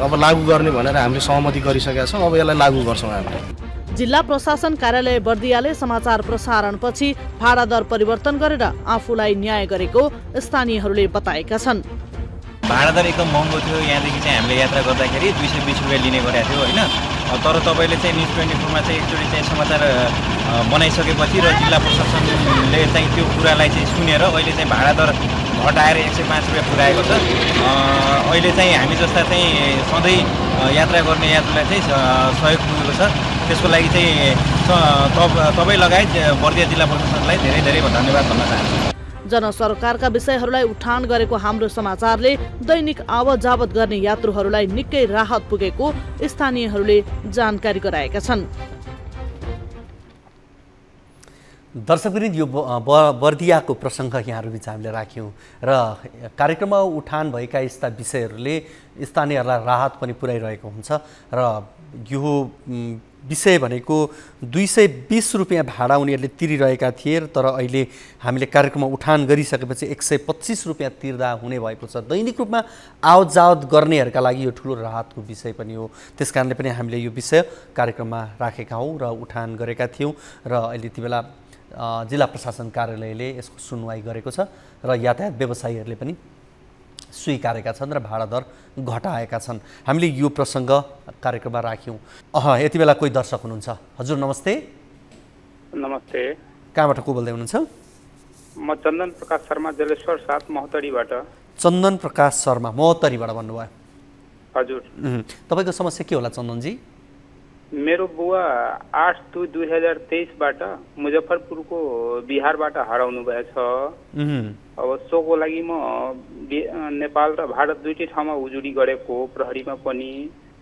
Speaker 4: अब लागू गर्ने भनेर हामीले सहमति गरिसकेका छौँ, अब यसलाई लागू गर्छौँ हामीले।
Speaker 10: जिल्ला प्रशासन कार्यालय बर्दियाले समाचार प्रसारणपछि भाडा दर परिवर्तन गरेर आफूलाई न्याय गरेको स्थानीयहरूले बताएका छन्।
Speaker 15: भाडा दर एकदम महँगो थियो, यहाँदेखि चाहिँ हामीले यात्रा गर्दाखेरि 220 रुपियाँ लिने गरेको थियो होइन। तर तपाईँले चाहिँ न्युज 24 मा चाहिँ एकचोटि चाहिँ समाचार बनाइसकेपछि र जिल्ला प्रशासनले चाहिँ त्यो कुरालाई चाहिँ सुनेर अहिले चाहिँ भाडा दर घटाएर 105 रुपियाँ पुऱ्याएको छ। अहिले चाहिँ हामी जस्ता चाहिँ सधैँ यात्रा गर्ने यात्रुलाई चाहिँ सहयोग पुगेको छ। त्यसको लागि चाहिँ तपाईँ लगायत बर्दिया जिल्ला प्रशासनलाई धेरै धेरै धन्यवाद भन्न चाहन्छु।
Speaker 10: जनसरकारका विषयहरूलाई उठान गरेको हाम्रो समाचारले दैनिक आवत जावत गर्ने यात्रुहरूलाई निकै राहत पुगेको स्थानीयहरूले जानकारी गराएका छन्।
Speaker 1: दर्शकवृन्द, यो बर्दियाको प्रसङ्ग यहाँहरू बिच हामीले राख्यौँ र कार्यक्रममा उठान भएका यस्ता विषयहरूले स्थानीयहरूलाई राहत पनि पुर्याइरहेको हुन्छ र यो विषय भनेको 220 रुपियाँ भाडा उनीहरूले तिरिरहेका थिए, तर अहिले हामीले कार्यक्रममा उठान गरिसकेपछि 125 रुपियाँ तिर्दा हुने भएको छ। दैनिक रूपमा आवत जावत गर्नेहरूका लागि यो ठुलो राहतको विषय पनि हो, त्यस कारणले पनि हामीले यो विषय कार्यक्रममा राखेका हौँ र उठान गरेका थियौँ र अहिले ती बेला जिल्ला प्रशासन कार्यालयले यसको सुनवाई गरेको छ र यातायात व्यवसायीहरूले पनि स्वीकारेका छन् र भाडा दर घटाएका छन्। हामीले यो प्रसङ्ग कार्यक्रममा राख्यौँ। यति बेला कोही दर्शक हुनुहुन्छ। हजुर नमस्ते।
Speaker 16: नमस्ते।
Speaker 1: कहाँबाट को बोल्दै हुनुहुन्छ?
Speaker 16: म चन्दन प्रकाश शर्मा जलेश्वर 7 महोत्तरीबाट।
Speaker 1: चन्दन प्रकाश शर्मा महोत्तरीबाट भन्नुभयो?
Speaker 16: हजुर।
Speaker 1: तपाईँको समस्या के होला चन्दनजी?
Speaker 16: मेरो बुवा 8/2/2023 बाट मुजफ्फरपुरको बिहारबाट हराउनु भएछ। अब सोको लागि म नेपाल र भारत दुईटै ठाउँमा उजुरी गरेको, प्रहरीमा पनि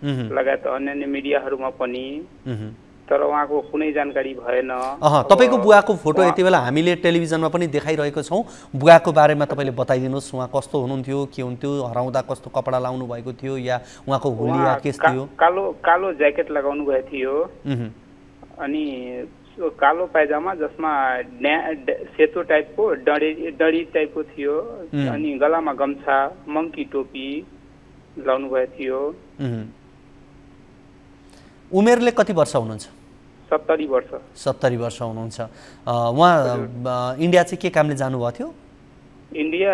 Speaker 16: लगायत अन्य मिडियाहरूमा पनि, तर उहाँको कुनै जानकारी भएन।
Speaker 1: तपाईँको बुवाको फोटो यति बेला हामीले टेलिभिजनमा पनि देखाइरहेको छौँ। बुवाको बारेमा तपाईँले बताइदिनुहोस्, उहाँ कस्तो हुनुहुन्थ्यो, के हुन्थ्यो, हराउँदा कस्तो कपडा लाउनु भएको थियो या उहाँको हुलिया के थियो?
Speaker 16: कालो ज्याकेट लगाउनु भएको थियो अनि कालो पाइजामा जसमा सेतो टाइपको डडी टाइपको थियो अनि गलामा गम्छा मङ्की टोपी लाउनु भएको थियो।
Speaker 1: उमेरले कति वर्ष हुनुहुन्छ?
Speaker 16: 70 वर्ष।
Speaker 1: 70 वर्ष हुनुहुन्छ। उहाँ इन्डिया चाहिँ के कामले जानुभएको थियो?
Speaker 16: इन्डिया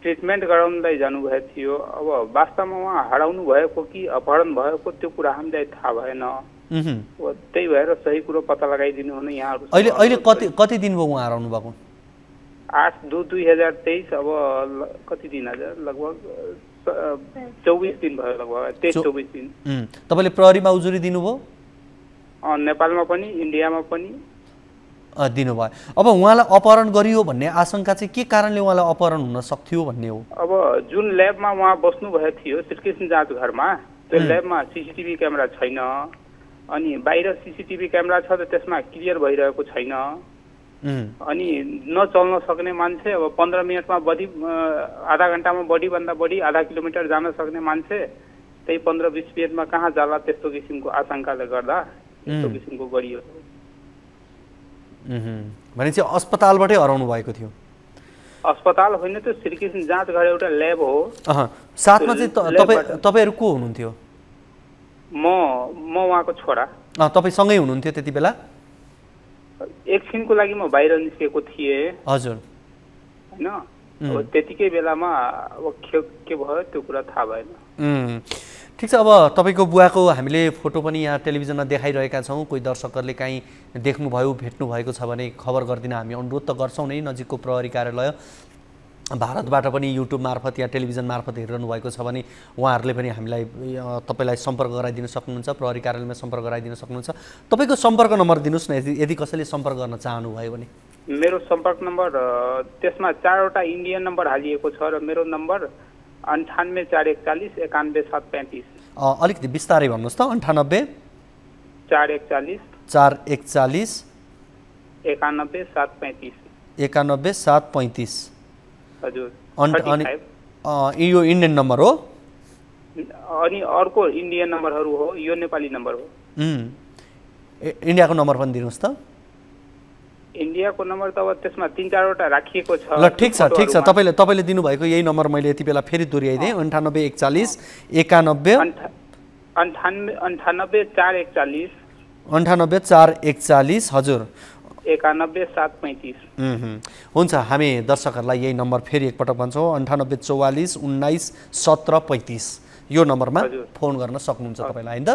Speaker 16: ट्रिटमेन्ट गराउनलाई जानुभएको थियो। अब वास्तवमा उहाँ हराउनु भएको कि अपहरण भएको त्यो कुरा हामीलाई थाहा भएन। त्यही भएर सही कुरो पत्ता लगाइदिनु हुन यहाँहरु।
Speaker 1: अहिले कति दिन भयो उहाँ हराउनु भएको?
Speaker 16: 8/2/2023 अब कति दिन आज लगभग 24 दिन भयो, लगभग 23-24 दिन।
Speaker 1: तपाईले प्रहरीमा उजुरी दिनुभयो?
Speaker 16: नेपालमा पनि इन्डियामा पनि
Speaker 1: दिनुभयो। अब उहाँलाई अपहरण गरियो भन्ने आशंका चाहिँ के कारणले उहाँलाई अपहरण हुन सक्थ्यो भन्ने हो?
Speaker 16: अब जुन ल्याबमा उहाँ बस्नु भएको थियो श्रीकृष्ण जाँच घरमा, त्यो ल्याबमा सीसीटीभी क्यामेरा छैन अनि बाहिर सीसीटीभी क्यामेरा छ त त्यसमा क्लियर भइरहेको छैन। अनि नचल्न सक्ने मान्छे अब 15 मिनटमा बढी आधा घण्टामा बढी भन्दा बढी आधा किलोमिटर जान सक्ने मान्छे त्यही 15-20 मिनटमा कहाँ जाला, त्यस्तो किसिमको आशंकाले गर्दा त्यस्तो किसिमको गरियो।
Speaker 1: भनेपछि अस्पतालबाटै हराउनु भएको थियो?
Speaker 16: अस्पताल होइन, त्यो श्रीकृष्ण जाँच घर एउटा ल्याब हो।
Speaker 1: साथमा चाहिँ तपाईहरु को हुनुहुन्थ्यो?
Speaker 16: म उहाँको छोरा।
Speaker 1: तपाई सँगै हुनुहुन्थ्यो त्यति बेला?
Speaker 16: एकछिनको लागि म बाहिर निस्केको थिएँ।
Speaker 1: हजुर।
Speaker 16: हैन, अब त्यतिकै बेलामा अब के भयो त्यो कुरा थाहा भएन।
Speaker 1: ठिक छ। अब तपाईको बुवाको हामीले फोटो पनि यहाँ टेलिभिजनमा देखाइरहेका छौँ। कोही दर्शकहरूले काहीँ देख्नुभयो भेट्नु भएको छ भने खबर गरिदिन हामी अनुरोध त गर्छौँ नै। नजिकको प्रहरी कार्यालय भारतबाट पनि युट्युब मार्फत या टेलिभिजन मार्फत हेरिरहनु भएको छ भने उहाँहरूले पनि हामीलाई तपाईलाई सम्पर्क गराइदिन सक्नुहुन्छ, प्रहरी कार्यालयमा सम्पर्क गराइदिन सक्नुहुन्छ। तपाईको सम्पर्क नम्बर दिनुस् न यदि कसैले सम्पर्क गर्न चाहनुभयो भने।
Speaker 16: मेरो सम्पर्क नम्बर त्यसमा 4वटा इन्डियन नम्बर हालिएको छ र मेरो नम्बर 98 441 91 735।
Speaker 1: अलिकति बिस्तारै भन्नुहोस् त। 98
Speaker 16: 441
Speaker 1: 441
Speaker 16: 91 735।
Speaker 1: 91 735।
Speaker 16: हजुर।
Speaker 1: अनि यो इन्डियन नम्बर हो?
Speaker 16: अनि अर्को इन्डियन नम्बरहरू हो, यो नेपाली नम्बर हो।
Speaker 1: इन्डियाको नम्बर पनि दिनुहोस् त।
Speaker 16: इन्डियाको नम्बर त अब त्यसमा 3-4वटा राखिएको छ।
Speaker 1: ल ठिक छ ठिक छ। तपाईले दिनुभएको यही नम्बर मैले यति बेला फेरि दोहोऱ्याइदिएँ। 98 41 91
Speaker 16: 98 441
Speaker 1: 98 441 हजुर
Speaker 16: 91 735।
Speaker 1: हुन्छ, हामी दर्शकहरूलाई यही नम्बर फेरि एकपटक भन्छौँ। 98 44 19 17 35 यो नम्बरमा फोन गर्न सक्नुहुन्छ तपाईँलाई, हैन त?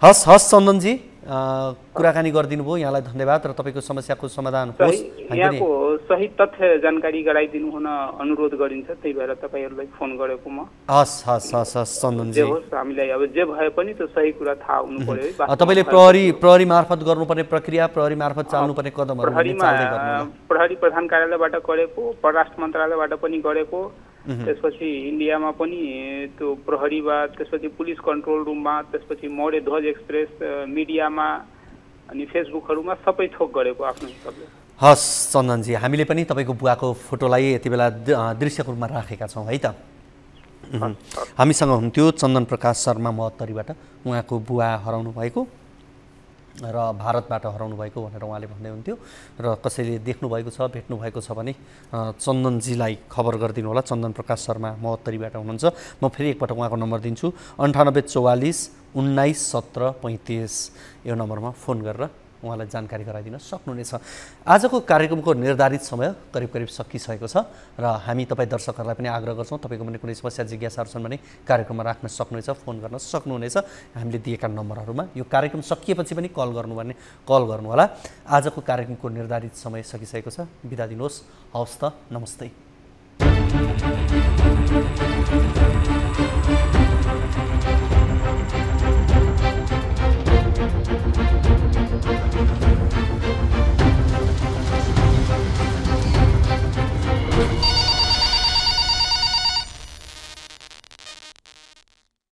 Speaker 1: हस् चन्दनजी, कुराकानी गरिदिनु भयो, यहाँलाई धन्यवाद र तपाईँको समस्याको समाधान होस्।
Speaker 16: यहाँको सही तथ्य जानकारी गराइदिनु हुन अनुरोध गरिन्छ, त्यही भएर तपाईँहरूलाई फोन गरेको म।
Speaker 1: हस् चन्दनजी,
Speaker 16: हामीलाई अब जे भए पनि त्यो सही कुरा थाहा हुनु पर्यो।
Speaker 1: तपाईँले प्रहरी मार्फत गर्नुपर्ने प्रक्रिया, प्रहरी मार्फत चाल्नुपर्ने कदमहरू
Speaker 16: प्रहरी प्रधान कार्यालयबाट गरेको, परराष्ट्र मन्त्रालयबाट पनि गरेको, त्यसपछि इन्डियामा पनि त्यो प्रहरीमा, त्यसपछि पुलिस कन्ट्रोल रुममा, त्यसपछि मौर्य ध्वज एक्सप्रेस मिडियामा अनि फेसबुकहरूमा सबै थोक गरेको आफ्नो हिसाबले।
Speaker 1: हस् चन्दनजी, हामीले पनि तपाईँको बुवाको फोटोलाई यति बेला दृश्यको रूपमा राखेका छौँ है त। हामीसँग हुन्थ्यो चन्दन प्रकाश शर्मा महोत्तरीबाट, उहाँको बुवा हराउनु भएको र भारतबाट हराउनु भएको भनेर उहाँले भन्दै हुन्थ्यो। र कसैले देख्नु भएको छ, भेट्नु भएको छ भने चन्दनजीलाई खबर गरिदिनु होला। चन्दन प्रकाश शर्मा महोत्तरीबाट हुनुहुन्छ। म फेरि एकपटक उहाँको नम्बर दिन्छु। 98 44 19 17 35 यो नम्बरमा फोन गरेर उहाँलाई जानकारी गराइदिन सक्नुहुनेछ। आजको कार्यक्रमको निर्धारित समय करिब सकिसकेको छ र हामी तपाईँ दर्शकहरूलाई पनि आग्रह गर्छौँ, तपाईँको पनि कुनै समस्या जिज्ञासाहरू छन् भने कार्यक्रममा राख्न सक्नुहुनेछ, फोन गर्न सक्नुहुनेछ हामीले दिएका नम्बरहरूमा। यो कार्यक्रम सकिएपछि पनि कल गर्नुहोला। आजको कार्यक्रमको निर्धारित समय सकिसकेको छ। बिदा दिनुहोस्। हवस् त, नमस्ते।